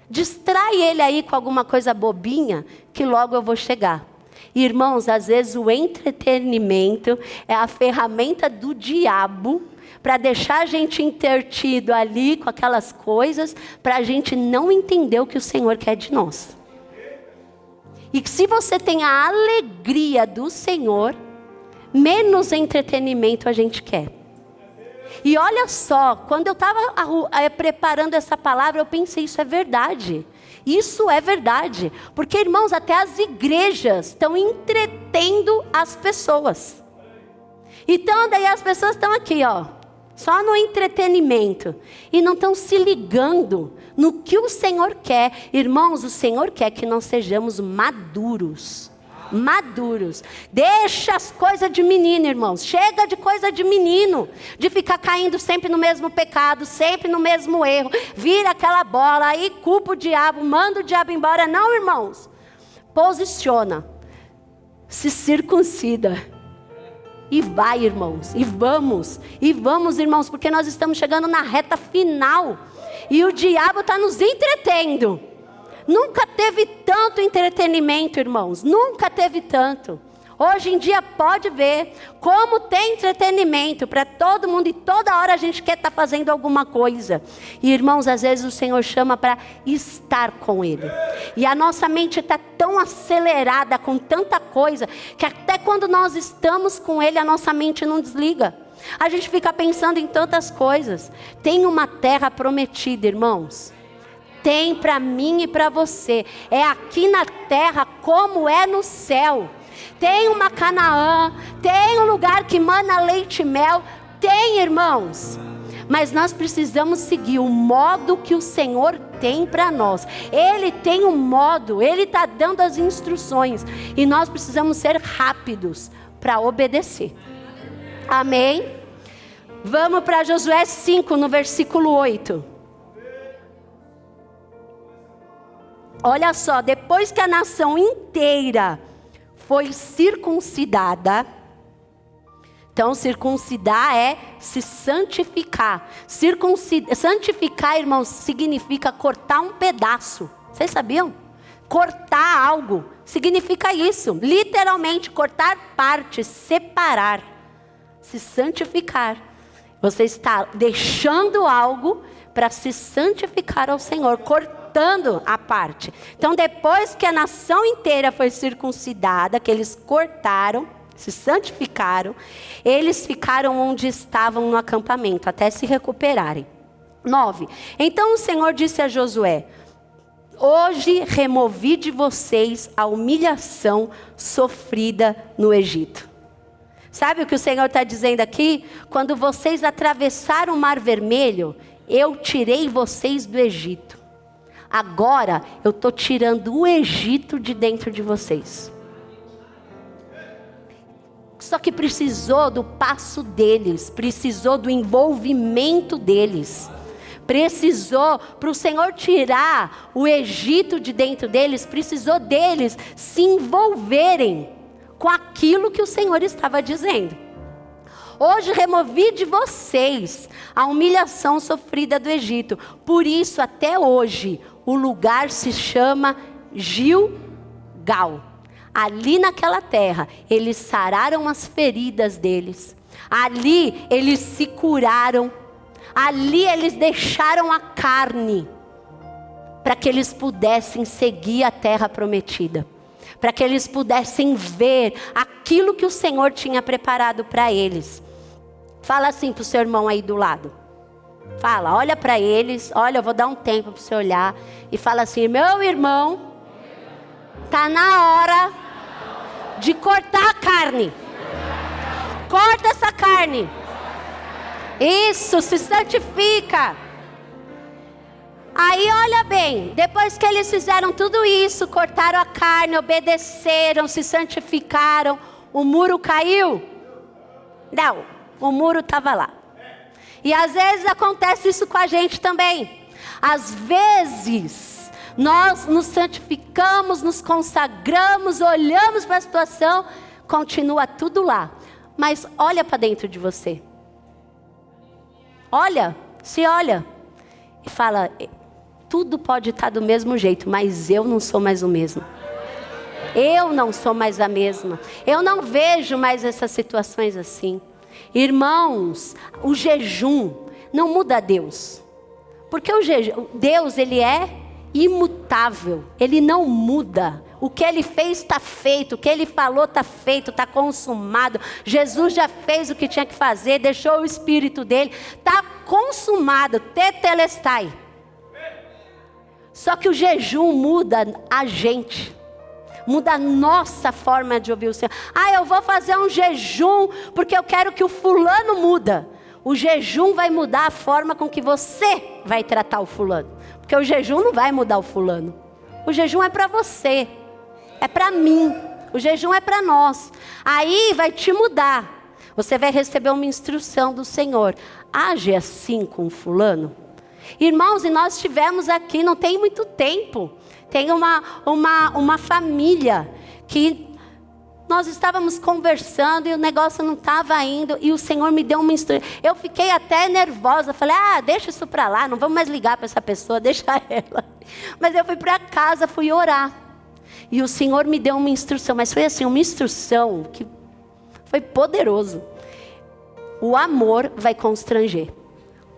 Distrai ele aí com alguma coisa bobinha, que logo eu vou chegar. Irmãos, às vezes o entretenimento é a ferramenta do diabo para deixar a gente entretido ali com aquelas coisas, para a gente não entender o que o Senhor quer de nós. E se você tem a alegria do Senhor, menos entretenimento a gente quer. E olha só, quando eu estava preparando essa palavra, eu pensei, isso é verdade. Isso é verdade. Porque, irmãos, até as igrejas estão entretendo as pessoas. Então, daí as pessoas estão aqui, ó, só no entretenimento. E não estão se ligando no que o Senhor quer. Irmãos, o Senhor quer que nós sejamos maduros. Maduros. Deixa as coisas de menino, irmãos. Chega de coisa de menino. De ficar caindo sempre no mesmo pecado, sempre no mesmo erro. Vira aquela bola, aí culpa o diabo, manda o diabo embora. Não, irmãos. Posiciona. Se circuncida. E vai, irmãos. E vamos, irmãos, porque nós estamos chegando na reta final. E o diabo está nos entretendo. Nunca teve tanto entretenimento, irmãos. Nunca teve tanto. Hoje em dia pode ver como tem entretenimento para todo mundo. E toda hora a gente quer estar fazendo alguma coisa. E irmãos, às vezes o Senhor chama para estar com Ele. E a nossa mente está tão acelerada com tanta coisa, que até quando nós estamos com Ele, a nossa mente não desliga. A gente fica pensando em tantas coisas. Tem uma terra prometida, irmãos. Tem para mim e para você. É aqui na terra como é no céu. Tem uma Canaã, tem um lugar que mana leite e mel. Tem, irmãos. Mas nós precisamos seguir o modo que o Senhor tem para nós. Ele tem um modo, Ele está dando as instruções. E nós precisamos ser rápidos para obedecer. Amém? Vamos para Josué 5, no versículo 8. Olha só, depois que a nação inteira foi circuncidada. Então, circuncidar é se santificar. Santificar, irmãos, significa cortar um pedaço. Vocês sabiam? Cortar algo significa isso. Literalmente, cortar partes, separar. Se santificar. Você está deixando algo para se santificar ao Senhor, cortando a parte. Então, depois que a nação inteira foi circuncidada, que eles cortaram, se santificaram, eles ficaram onde estavam no acampamento, até se recuperarem. 9. Então o Senhor disse a Josué: hoje removi de vocês a humilhação sofrida no Egito. Sabe o que o Senhor está dizendo aqui? Quando vocês atravessaram o Mar Vermelho, eu tirei vocês do Egito. Agora eu estou tirando o Egito de dentro de vocês. Só que precisou do passo deles, precisou do envolvimento deles. Precisou, para o Senhor tirar o Egito de dentro deles, precisou deles se envolverem com aquilo que o Senhor estava dizendo. Hoje removi de vocês a humilhação sofrida do Egito. Por isso, até hoje, o lugar se chama Gilgal. Ali naquela terra, eles sararam as feridas deles. Ali eles se curaram. Ali eles deixaram a carne para que eles pudessem seguir a terra prometida. Para que eles pudessem ver aquilo que o Senhor tinha preparado para eles. Fala assim para o seu irmão aí do lado. Fala, olha para eles. Olha, eu vou dar um tempo para você olhar. E fala assim: meu irmão, está na hora de cortar a carne. Corta essa carne. Isso, se santifica. Aí olha bem, depois que eles fizeram tudo isso, cortaram a carne, obedeceram, se santificaram, o muro caiu? Não, o muro estava lá. E às vezes acontece isso com a gente também. Às vezes nós nos santificamos, nos consagramos, olhamos para a situação, continua tudo lá. Mas olha para dentro de você. Olha, se olha e fala: tudo pode estar do mesmo jeito, mas eu não sou mais o mesmo. Eu não sou mais a mesma. Eu não vejo mais essas situações assim. Irmãos, o jejum não muda Deus. Porque o jejum, Deus, ele é imutável. Ele não muda. O que ele fez está feito. O que ele falou está feito, está consumado. Jesus já fez o que tinha que fazer, deixou o Espírito dele. Está consumado. Tetelestai. Só que o jejum muda a gente. Muda a nossa forma de ouvir o Senhor. Eu vou fazer um jejum porque eu quero que o fulano muda. O jejum vai mudar a forma com que você vai tratar o fulano. Porque o jejum não vai mudar o fulano. O jejum é para você. É para mim. O jejum é para nós. Aí vai te mudar. Você vai receber uma instrução do Senhor. Age assim com o fulano. Irmãos, e nós tivemos aqui, não tem muito tempo, tem uma família que nós estávamos conversando e o negócio não estava indo e o Senhor me deu uma instrução. Eu fiquei até nervosa, falei, deixa isso para lá, não vamos mais ligar para essa pessoa, deixa ela. Mas eu fui para casa, fui orar e o Senhor me deu uma instrução, mas foi assim, uma instrução que foi poderoso. O amor vai constranger.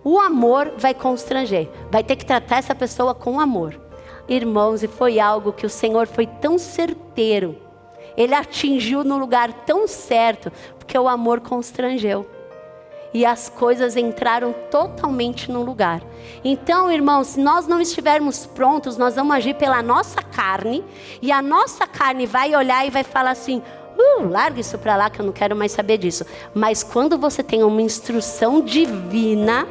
O amor vai constranger. Vai ter que tratar essa pessoa com amor. Irmãos, e foi algo que o Senhor foi tão certeiro. Ele atingiu no lugar tão certo, porque o amor constrangeu. E as coisas entraram totalmente no lugar. Então, irmãos, se nós não estivermos prontos, nós vamos agir pela nossa carne. E a nossa carne vai olhar e vai falar assim, larga isso para lá que eu não quero mais saber disso. Mas quando você tem uma instrução divina,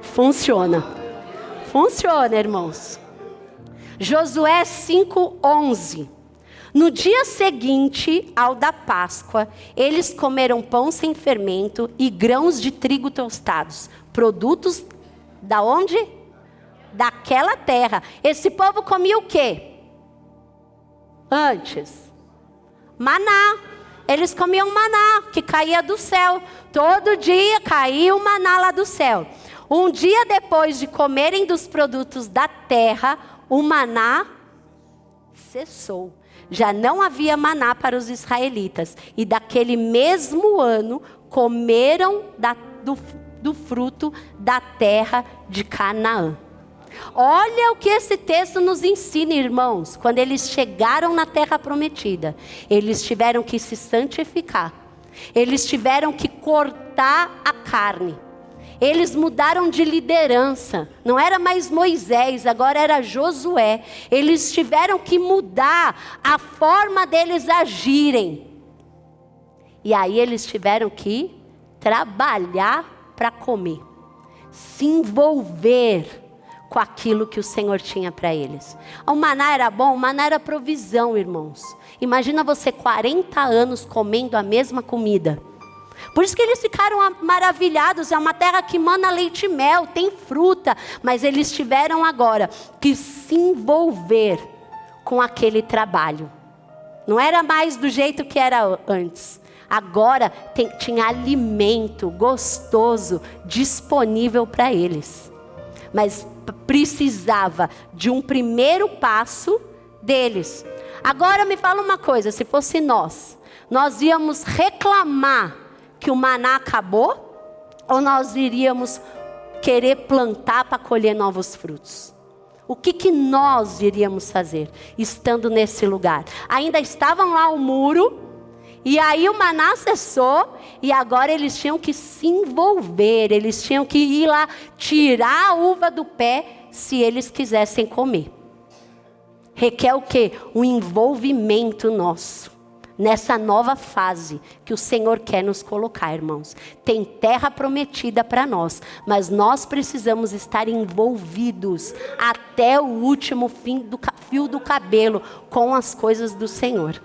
funciona. Funciona, irmãos. Josué 5:11. No dia seguinte ao da Páscoa, eles comeram pão sem fermento e grãos de trigo tostados. Produtos da onde? Daquela terra. Esse povo comia o quê? Antes. Maná. Eles comiam maná que caía do céu. Todo dia caía o maná lá do céu. Um dia depois de comerem dos produtos da terra, o maná cessou. Já não havia maná para os israelitas. E daquele mesmo ano, comeram do fruto da terra de Canaã. Olha o que esse texto nos ensina, irmãos. Quando eles chegaram na terra prometida, eles tiveram que se santificar. Eles tiveram que cortar a carne. Eles mudaram de liderança. Não era mais Moisés, agora era Josué. Eles tiveram que mudar a forma deles agirem. E aí eles tiveram que trabalhar para comer. Se envolver com aquilo que o Senhor tinha para eles. O maná era bom, o maná era provisão, irmãos. Imagina você 40 anos comendo a mesma comida. Por isso que eles ficaram maravilhados. É uma terra que mana leite e mel, tem fruta. Mas eles tiveram agora que se envolver com aquele trabalho. Não era mais do jeito que era antes. Agora tinha alimento gostoso disponível para eles. Mas precisava de um primeiro passo deles. Agora me fala uma coisa, se fosse nós íamos reclamar que o maná acabou, ou nós iríamos querer plantar para colher novos frutos? O que nós iríamos fazer, estando nesse lugar? Ainda estavam lá o muro, e aí o maná cessou, e agora eles tinham que se envolver, eles tinham que ir lá tirar a uva do pé, se eles quisessem comer. Requer o quê? Um envolvimento nosso. Nessa nova fase que o Senhor quer nos colocar, irmãos. Tem terra prometida para nós, mas nós precisamos estar envolvidos até o último fio do cabelo com as coisas do Senhor.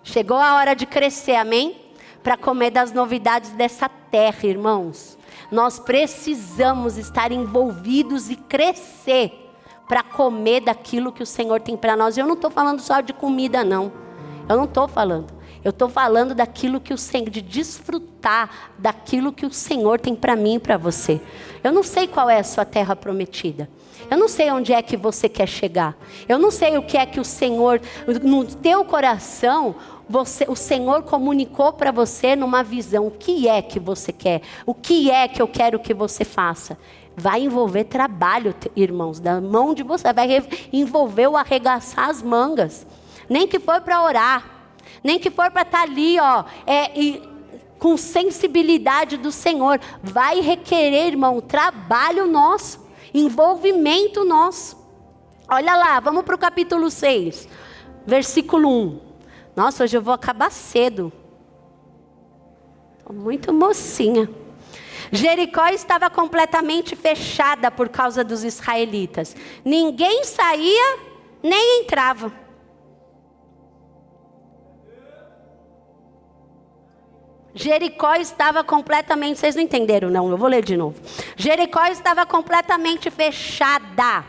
Chegou a hora de crescer, amém? Para comer das novidades dessa terra, irmãos. Nós precisamos estar envolvidos e crescer para comer daquilo que o Senhor tem para nós. E eu não estou falando só de comida, não. Eu não estou falando. Eu estou falando daquilo que o Senhor, de desfrutar daquilo que o Senhor tem para mim e para você. Eu não sei qual é a sua terra prometida. Eu não sei onde é que você quer chegar. Eu não sei o que é que o Senhor, no teu coração, o Senhor comunicou para você numa visão. O que é que você quer? O que é que eu quero que você faça? Vai envolver trabalho, irmãos, da mão de você. Vai envolver o arregaçar as mangas. Nem que for para orar. Nem que for para estar ali, com sensibilidade do Senhor. Vai requerer, irmão, trabalho nosso. Envolvimento nosso. Olha lá, vamos para o capítulo 6. Versículo 1. Nossa, hoje eu vou acabar cedo. Estou muito mocinha. Jericó estava completamente fechada por causa dos israelitas. Ninguém saía, nem entrava. Jericó estava completamente... Vocês não entenderam, não? Eu vou ler de novo. Jericó estava completamente fechada.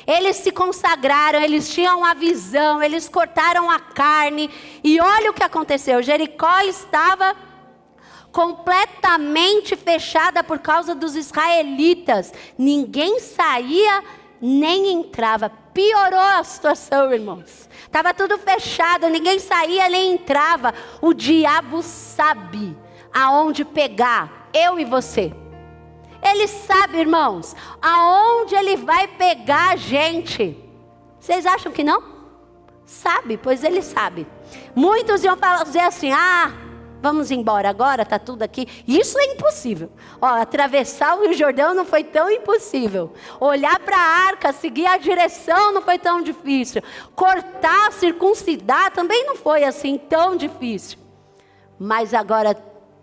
Eles se consagraram, eles tinham a visão, eles cortaram a carne. E olha o que aconteceu. Jericó estava completamente fechada por causa dos israelitas. Ninguém saía nem entrava. Piorou a situação, irmãos. Estava tudo fechado, ninguém saía nem entrava. O diabo sabe aonde pegar eu e você. Ele sabe, irmãos, aonde ele vai pegar a gente. Vocês acham que não? Sabe, pois ele sabe. Muitos iam dizer assim, vamos embora agora, está tudo aqui. Isso é impossível. Atravessar o Rio Jordão não foi tão impossível. Olhar para a arca, seguir a direção não foi tão difícil. Cortar, circuncidar também não foi assim tão difícil. Mas agora,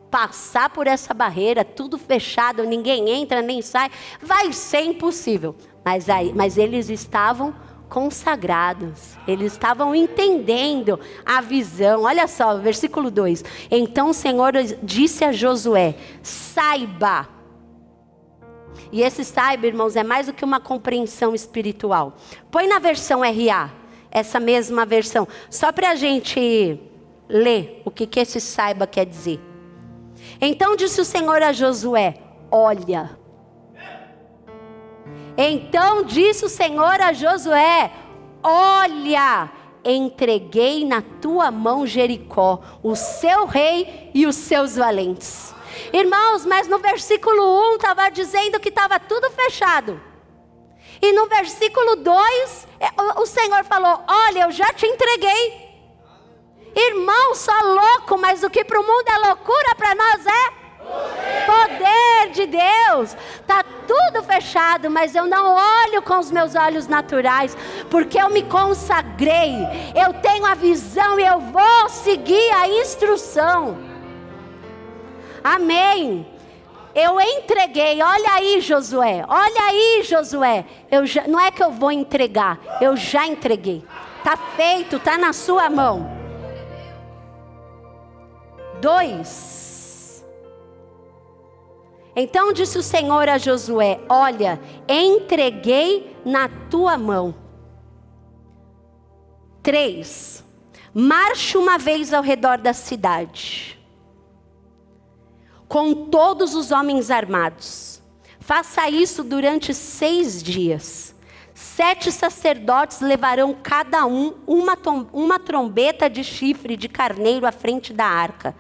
passar por essa barreira, tudo fechado, ninguém entra nem sai, vai ser impossível. Mas eles estavam consagrados, eles estavam entendendo a visão. Olha só, versículo 2. Então o Senhor disse a Josué, saiba. E esse saiba, irmãos, é mais do que uma compreensão espiritual. Põe na versão RA, essa mesma versão, só para a gente ler o que esse saiba quer dizer. Então disse o Senhor a Josué, olha. Então disse o Senhor a Josué, olha, entreguei na tua mão Jericó, o seu rei e os seus valentes. Irmãos, mas no versículo 1 estava dizendo que estava tudo fechado. E no versículo 2, o Senhor falou, olha, eu já te entreguei. Irmão, só louco, mas o que para o mundo é loucura, para nós é poder de Deus. Está tudo fechado, mas eu não olho com os meus olhos naturais, porque eu me consagrei, eu tenho a visão e eu vou seguir a instrução. Amém. Eu entreguei, olha aí Josué, não é que eu vou entregar, eu já entreguei. Está feito, está na sua mão. 2. Então disse o Senhor a Josué, olha, entreguei na tua mão. 3. Marche uma vez ao redor da cidade, com todos os homens armados. Faça isso durante 6 dias. 7 sacerdotes levarão cada um uma trombeta de chifre de carneiro à frente da arca.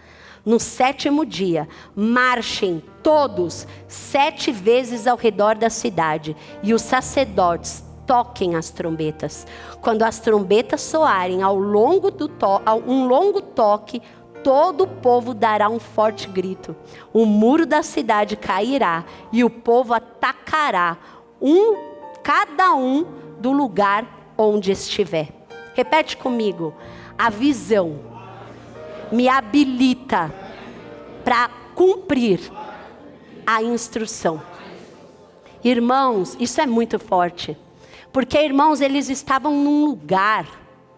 No 7º dia, marchem todos 7 vezes ao redor da cidade, e os sacerdotes toquem as trombetas. Quando as trombetas soarem um longo toque, todo o povo dará um forte grito. O muro da cidade cairá e o povo atacará cada um do lugar onde estiver. Repete comigo. A visão me habilita para cumprir a instrução. Irmãos, isso é muito forte. Porque, irmãos, eles estavam num lugar,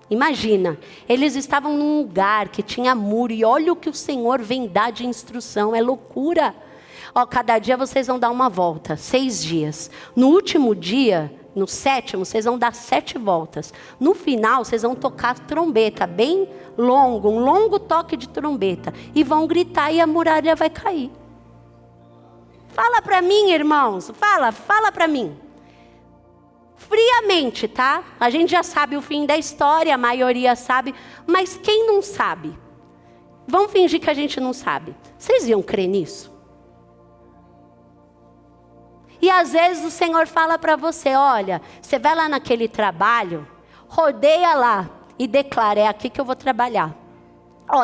imagina, eles estavam num lugar que tinha muro, e olha o que o Senhor vem dar de instrução, é loucura. Cada dia vocês vão dar uma volta, 6 dias. No último dia, no sétimo, vocês vão dar 7 voltas. No final, vocês vão tocar trombeta, bem longo, um longo toque de trombeta. E vão gritar e a muralha vai cair. Fala para mim, irmãos, fala para mim. Friamente, tá? A gente já sabe o fim da história, a maioria sabe. Mas quem não sabe? Vamos fingir que a gente não sabe. Vocês iam crer nisso? E às vezes o Senhor fala para você, olha, você vai lá naquele trabalho, rodeia lá e declara, é aqui que eu vou trabalhar.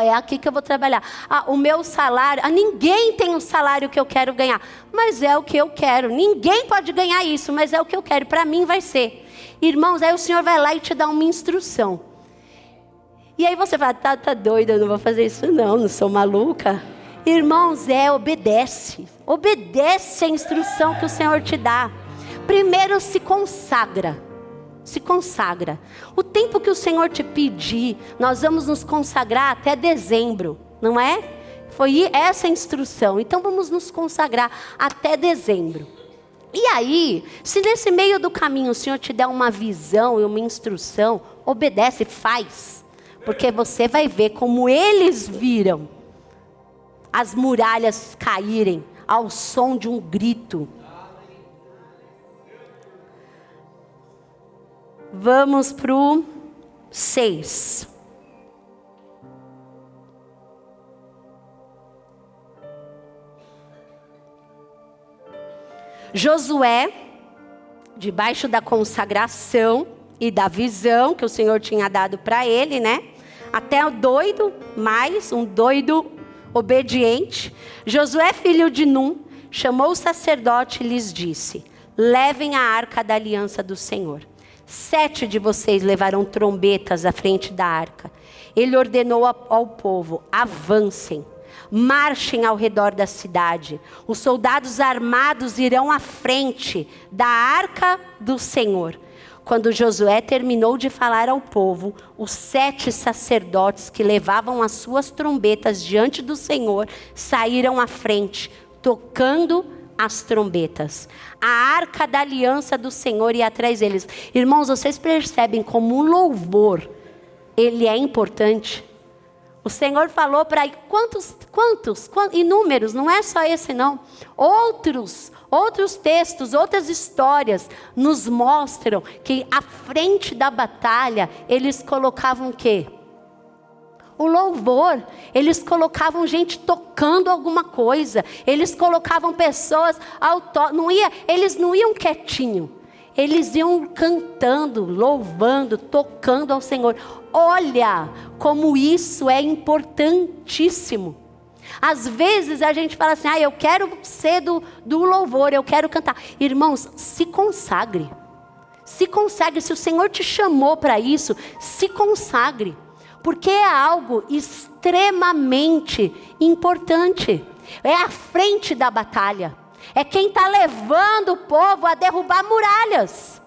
É aqui que eu vou trabalhar. O meu salário, ninguém tem o salário que eu quero ganhar, mas é o que eu quero. Ninguém pode ganhar isso, mas é o que eu quero. Para mim vai ser. Irmãos, aí o Senhor vai lá e te dá uma instrução. E aí você fala, tá doida, eu não vou fazer isso não sou maluca. Irmãos, obedece. Obedece a instrução que o Senhor te dá. Primeiro se consagra. Se consagra. O tempo que o Senhor te pedir, nós vamos nos consagrar até dezembro, não é? Foi essa a instrução. Então vamos nos consagrar até dezembro. E aí, se nesse meio do caminho o Senhor te der uma visão e uma instrução, obedece, faz. Porque você vai ver como eles viram as muralhas caírem ao som de um grito. Vamos para o 6. Josué, debaixo da consagração e da visão que o Senhor tinha dado para ele, né? Até o doido, mais um doido obediente. Josué, filho de Num, chamou o sacerdote e lhes disse: levem a arca da aliança do Senhor. 7 de vocês levarão trombetas à frente da arca. Ele ordenou ao povo: avancem, marchem ao redor da cidade. Os soldados armados irão à frente da arca do Senhor. Quando Josué terminou de falar ao povo, os 7 sacerdotes que levavam as suas trombetas diante do Senhor saíram à frente, tocando as trombetas. A arca da aliança do Senhor ia atrás deles. Irmãos, vocês percebem como o louvor, ele é importante? O Senhor falou para quantos, inúmeros, não é só esse não. Outros textos, outras histórias nos mostram que à frente da batalha, eles colocavam o quê? O louvor. Eles colocavam gente tocando alguma coisa. Eles colocavam pessoas eles não iam quietinho. Eles iam cantando, louvando, tocando ao Senhor. Olha como isso é importantíssimo. Às vezes a gente fala assim, eu quero ser do louvor, eu quero cantar. Irmãos, se consagre. Se consagre, se o Senhor te chamou para isso, se consagre. Porque é algo extremamente importante. É a frente da batalha. É quem está levando o povo a derrubar muralhas.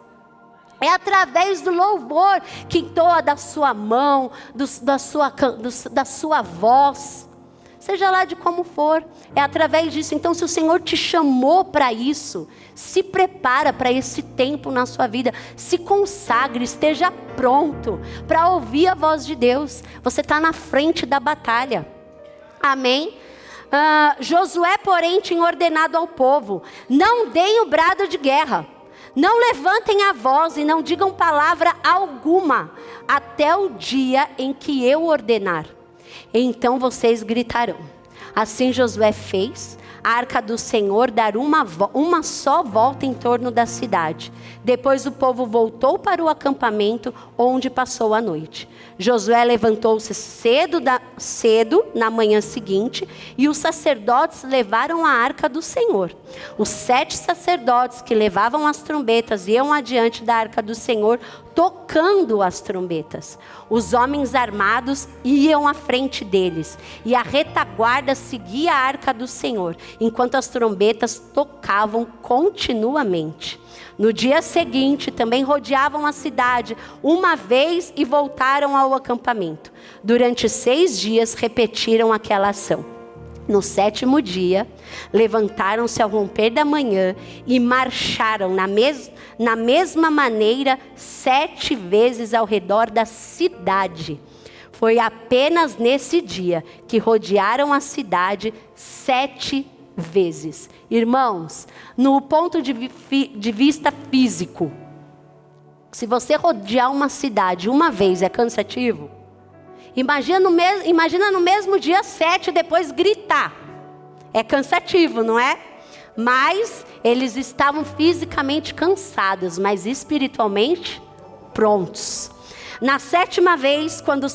É através do louvor que entoa da sua mão, da sua voz. Seja lá de como for, é através disso. Então, se o Senhor te chamou para isso, se prepara para esse tempo na sua vida. Se consagre, esteja pronto para ouvir a voz de Deus. Você está na frente da batalha. Amém? Josué, porém, tinha ordenado ao povo: não deem o brado de guerra. Não levantem a voz e não digam palavra alguma, até o dia em que eu ordenar. Então vocês gritarão. Assim Josué fez a arca do Senhor dar uma só volta em torno da cidade. Depois o povo voltou para o acampamento, onde passou a noite. Josué levantou-se cedo na manhã seguinte, e os sacerdotes levaram a arca do Senhor. Os 7 sacerdotes que levavam as trombetas iam adiante da arca do Senhor, tocando as trombetas. Os homens armados iam à frente deles, e a retaguarda seguia a arca do Senhor, enquanto as trombetas tocavam continuamente. No dia seguinte, também rodeavam a cidade uma vez e voltaram ao acampamento. Durante 6 dias repetiram aquela ação. No 7º dia, levantaram-se ao romper da manhã e marcharam na mesma maneira 7 vezes ao redor da cidade. Foi apenas nesse dia que rodearam a cidade 7 vezes. Irmãos, no ponto de vista físico, se você rodear uma cidade uma vez é cansativo? Imagina no mesmo dia 7 depois gritar. É cansativo, não é? Mas eles estavam fisicamente cansados, mas espiritualmente prontos. Na 7ª vez, quando os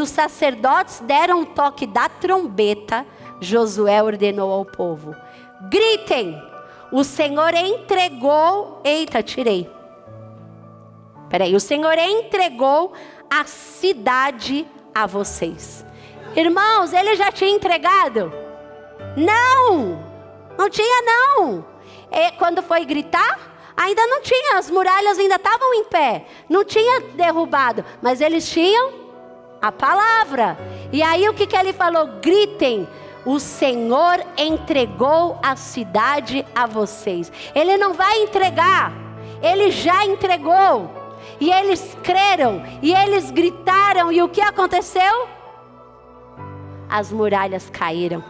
sacerdotes deram o toque da trombeta, Josué ordenou ao povo: gritem, o Senhor entregou... O Senhor entregou a cidade a vocês. Irmãos, ele já tinha entregado? Não tinha não. E quando foi gritar, ainda não tinha, as muralhas ainda estavam em pé, não tinha derrubado, mas eles tinham a palavra. E aí o que ele falou? Gritem, o Senhor entregou a cidade a vocês. Ele não vai entregar, ele já entregou. E eles creram, e eles gritaram, e o que aconteceu? As muralhas caíram,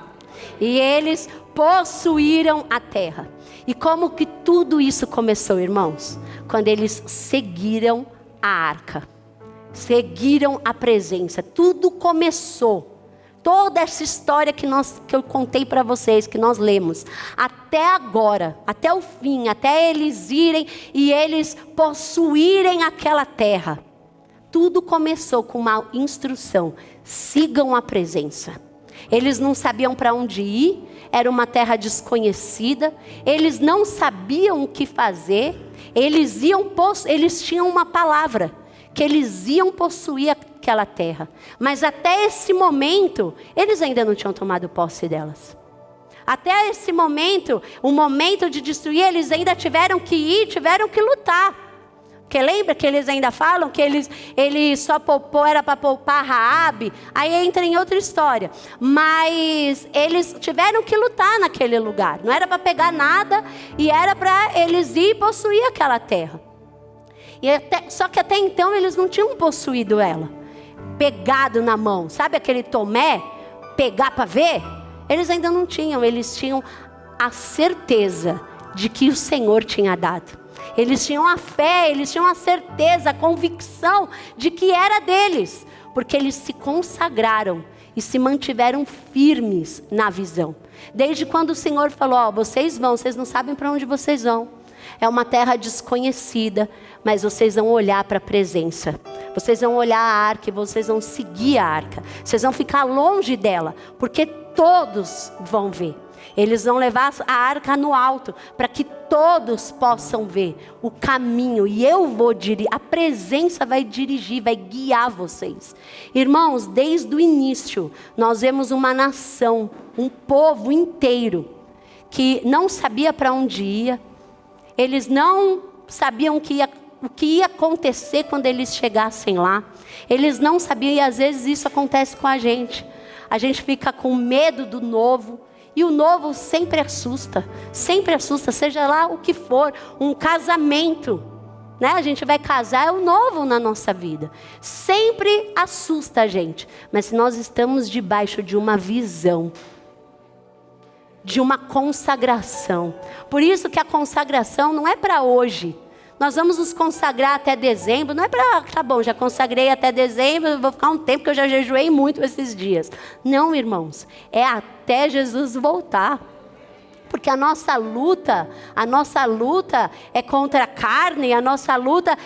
e eles possuíram a terra. E como que tudo isso começou, irmãos? Quando eles seguiram a arca, seguiram a presença, tudo começou. Toda essa história que eu contei para vocês, que nós lemos, até agora, até o fim, até eles irem e eles possuírem aquela terra, tudo começou com uma instrução: sigam a presença. Eles não sabiam para onde ir, era uma terra desconhecida, eles não sabiam o que fazer, eles tinham uma palavra, que eles iam possuir aquela terra, mas até esse momento, eles ainda não tinham tomado posse delas. Até esse momento, o momento de destruir, eles ainda tiveram que ir, tiveram que lutar. Porque lembra que eles ainda falam que ele só poupou, era para poupar Raabe, aí entra em outra história. Mas eles tiveram que lutar naquele lugar, não era para pegar nada, e era para eles ir possuir aquela terra. Só que até então eles não tinham possuído ela, pegado na mão. Sabe aquele Tomé, pegar para ver? Eles ainda não tinham, eles tinham a certeza de que o Senhor tinha dado. Eles tinham a fé, eles tinham a certeza, a convicção de que era deles. Porque eles se consagraram e se mantiveram firmes na visão. Desde quando o Senhor falou: vocês não sabem para onde vocês vão. É uma terra desconhecida, mas vocês vão olhar para a presença. Vocês vão olhar a arca e vocês vão seguir a arca. Vocês vão ficar longe dela, porque todos vão ver. Eles vão levar a arca no alto, para que todos possam ver o caminho. E a presença vai dirigir, vai guiar vocês. Irmãos, desde o início, nós vemos uma nação, um povo inteiro, que não sabia para onde ia. Eles não sabiam o que ia acontecer quando eles chegassem lá. Eles não sabiam, e às vezes isso acontece com a gente. A gente fica com medo do novo. E o novo sempre assusta, seja lá o que for. Um casamento, né? A gente vai casar, é o novo na nossa vida. Sempre assusta a gente. Mas se nós estamos debaixo de uma visão, de uma consagração. Por isso que a consagração não é para hoje. Nós vamos nos consagrar até dezembro. Não é para, tá bom, já consagrei até dezembro, vou ficar um tempo que eu já jejuei muito esses dias. Não, irmãos. É até Jesus voltar. Porque a nossa luta é contra a carne, a nossa luta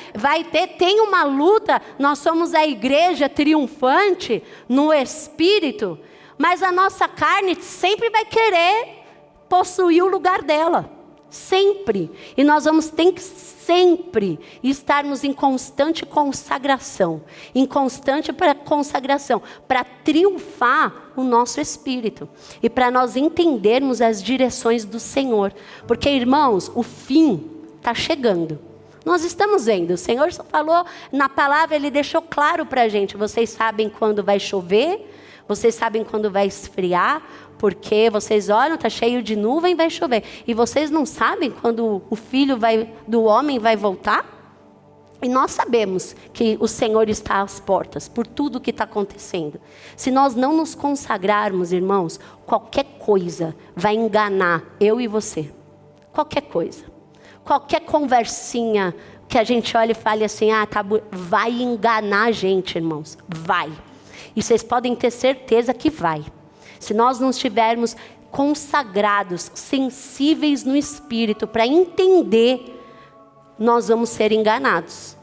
tem uma luta. Nós somos a igreja triunfante no Espírito. Mas a nossa carne sempre vai querer possuir o lugar dela. Sempre. E nós ter que sempre estarmos em constante consagração. Em constante consagração. Para triunfar o nosso espírito. E para nós entendermos as direções do Senhor. Porque, irmãos, o fim está chegando. Nós estamos vendo. O Senhor só falou na palavra, Ele deixou claro para a gente. Vocês sabem quando vai chover, vocês sabem quando vai esfriar, porque vocês olham, está cheio de nuvem, vai chover. E vocês não sabem quando o filho do homem vai voltar? E nós sabemos que o Senhor está às portas, por tudo que está acontecendo. Se nós não nos consagrarmos, irmãos, qualquer coisa vai enganar eu e você. Qualquer coisa. Qualquer conversinha que a gente olhe e fale assim, vai enganar a gente, irmãos. Vai. E vocês podem ter certeza que vai. Se nós não estivermos consagrados, sensíveis no Espírito, para entender, nós vamos ser enganados.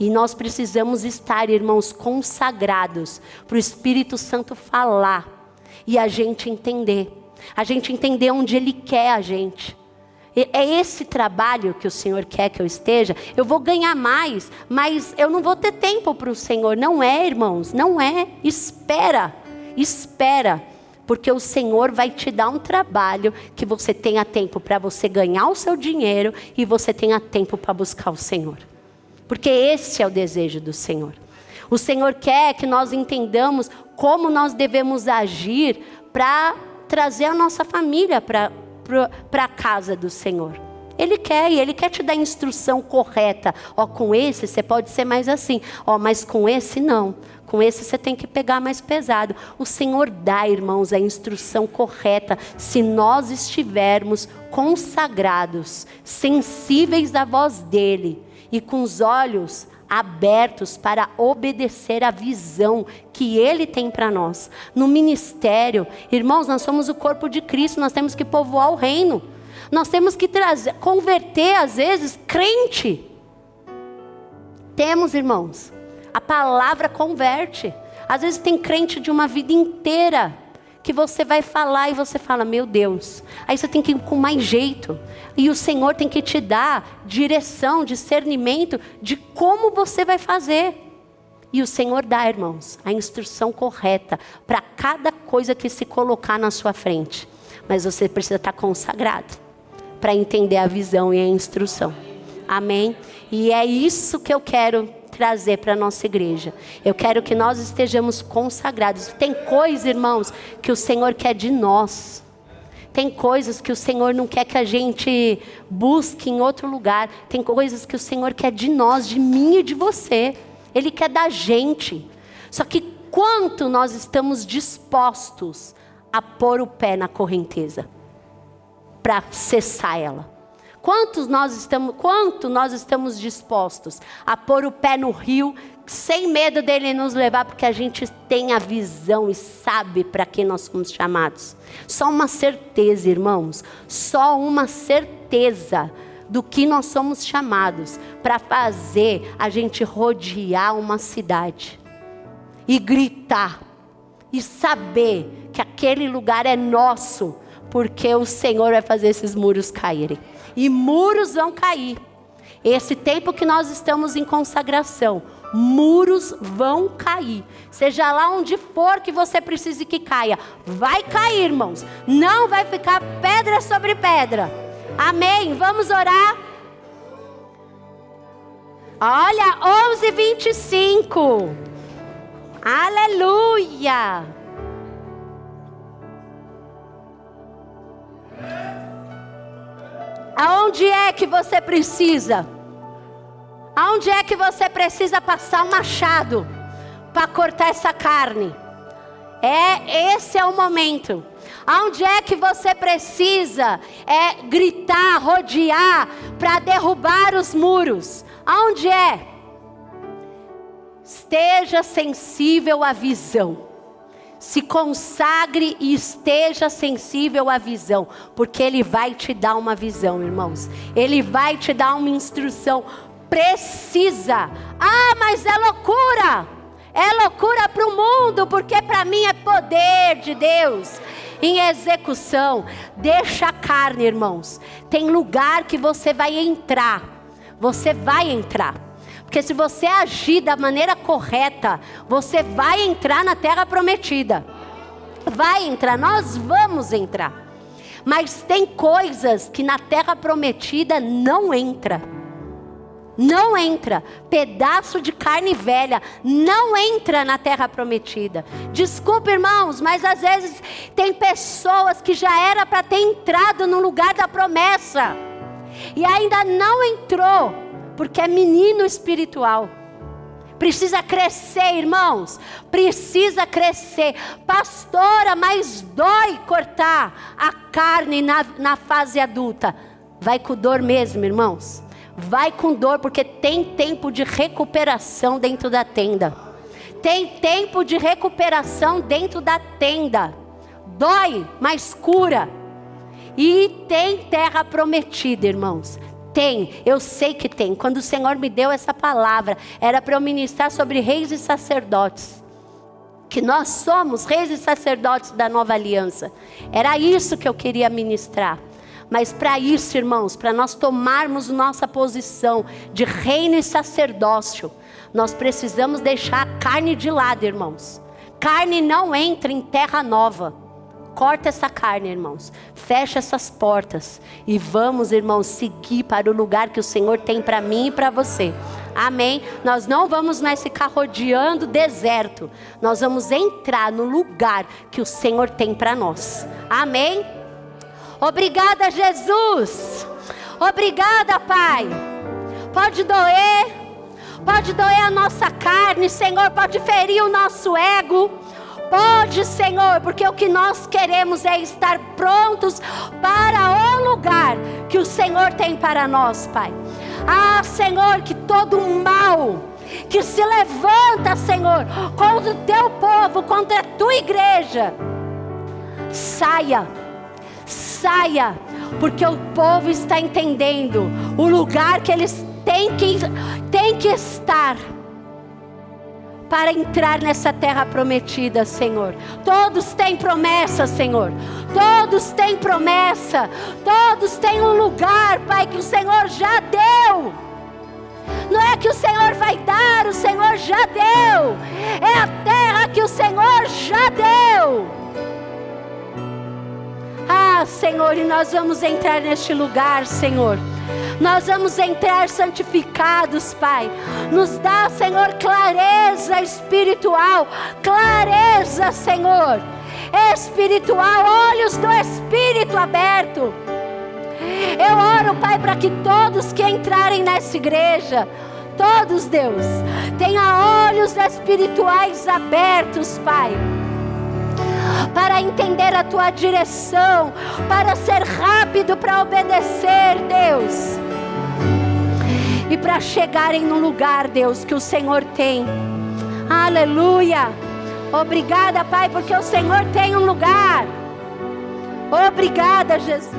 E nós precisamos estar, irmãos, consagrados para o Espírito Santo falar e a gente entender. A gente entender onde Ele quer a gente. É esse trabalho que o Senhor quer que eu esteja. Eu vou ganhar mais, mas eu não vou ter tempo para o Senhor. Não é, irmãos, não é. Espera, porque o Senhor vai te dar um trabalho que você tenha tempo para você ganhar o seu dinheiro e você tenha tempo para buscar o Senhor. Porque esse é o desejo do Senhor. O Senhor quer que nós entendamos como nós devemos agir para trazer a nossa família para a casa do Senhor. Ele quer te dar a instrução correta. Com esse você pode ser mais assim. Mas com esse não. Com esse você tem que pegar mais pesado. O Senhor dá, irmãos, a instrução correta se nós estivermos consagrados, sensíveis à voz dEle e com os olhos abertos para obedecer a visão que Ele tem para nós. No ministério, irmãos, nós somos o corpo de Cristo, nós temos que povoar o reino. Nós temos que converter, às vezes, crente. Temos, irmãos. A palavra converte. Às vezes tem crente de uma vida inteira que você vai falar e você fala, meu Deus. Aí você tem que ir com mais jeito. E o Senhor tem que te dar direção, discernimento de como você vai fazer. E o Senhor dá, irmãos, a instrução correta para cada coisa que se colocar na sua frente. Mas você precisa estar consagrado para entender a visão e a instrução. Amém? E é isso que eu quero trazer para a nossa igreja. Eu quero que nós estejamos consagrados. Tem coisas, irmãos, que o Senhor quer de nós. Tem coisas que o Senhor não quer que a gente busque em outro lugar. Tem coisas que o Senhor quer de nós, de mim e de você. Ele quer da gente. Só que quanto nós estamos dispostos a pôr o pé na correnteza para cessar ela? Quanto nós estamos dispostos a pôr o pé no rio, sem medo dele nos levar, porque a gente tem a visão e sabe para que nós somos chamados. Só uma certeza, irmãos, só uma certeza do que nós somos chamados para fazer a gente rodear uma cidade e gritar e saber que aquele lugar é nosso, porque o Senhor vai fazer esses muros caírem. E muros vão cair. Esse tempo que nós estamos em consagração, muros vão cair. Seja lá onde for que você precise que caia, vai cair, irmãos. Não vai ficar pedra sobre pedra. Amém? Vamos orar? Olha, 11:25. Aleluia. Aonde é que você precisa? Aonde é que você precisa passar o machado para cortar essa carne? Esse é o momento. Aonde é que você precisa gritar, rodear para derrubar os muros? Aonde é? Esteja sensível à visão. Se consagre e esteja sensível à visão, porque Ele vai te dar uma visão, irmãos. Ele vai te dar uma instrução precisa. Mas é loucura. É loucura para o mundo, porque para mim é poder de Deus em execução. Deixa a carne, irmãos. Tem lugar que você vai entrar. Você vai entrar. Porque se você agir da maneira correta, você vai entrar na terra prometida. Vai entrar, nós vamos entrar. Mas tem coisas que na terra prometida não entra. não entra. Pedaço de carne velha não entra na terra prometida. Desculpa, irmãos, mas às vezes tem pessoas que já era para ter entrado no lugar da promessa e ainda não entrou, porque é menino espiritual. Precisa crescer, irmãos. Precisa crescer. Pastora, mas dói cortar a carne na fase adulta. Vai com dor mesmo, irmãos. Vai com dor, porque tem tempo de recuperação dentro da tenda. Tem tempo de recuperação dentro da tenda. Dói, mas cura. E tem terra prometida, irmãos. Tem, eu sei que tem. Quando o Senhor me deu essa palavra, era para eu ministrar sobre reis e sacerdotes. Que nós somos reis e sacerdotes da nova aliança. Era isso que eu queria ministrar. Mas para isso, irmãos, para nós tomarmos nossa posição de reino e sacerdócio, nós precisamos deixar a carne de lado, irmãos. Carne não entra em terra nova. Corta essa carne, irmãos. Fecha essas portas. E vamos, irmãos, seguir para o lugar que o Senhor tem para mim e para você. Amém? Nós não vamos mais ficar rodeando o deserto. Nós vamos entrar no lugar que o Senhor tem para nós. Amém? Obrigada, Jesus. Obrigada, Pai. Pode doer a nossa carne, Senhor. Pode ferir o nosso ego. Pode, Senhor, porque o que nós queremos é estar prontos para o lugar que o Senhor tem para nós, Pai. Ah, Senhor, que todo o mal que se levanta, Senhor, contra o teu povo, contra a tua igreja, saia, porque o povo está entendendo o lugar que eles têm que estar para entrar nessa terra prometida, Senhor. Todos têm promessa, Senhor. Todos têm promessa. Todos têm um lugar, Pai, que o Senhor já deu. Não é que o Senhor vai dar, o Senhor já deu. É a terra que o Senhor já deu. Ah, Senhor, e nós vamos entrar neste lugar, Senhor. Nós vamos entrar santificados, Pai. Nos dá, Senhor, clareza espiritual. Clareza, Senhor, espiritual. Olhos do Espírito aberto. Eu oro, Pai, para que todos que entrarem nessa igreja, todos, Deus, tenha olhos espirituais abertos, Pai, para entender a tua direção, para ser rápido para obedecer, Deus, e para chegarem no lugar, Deus, que o Senhor tem. Aleluia. Obrigada, Pai, porque o Senhor tem um lugar. Obrigada, Jesus.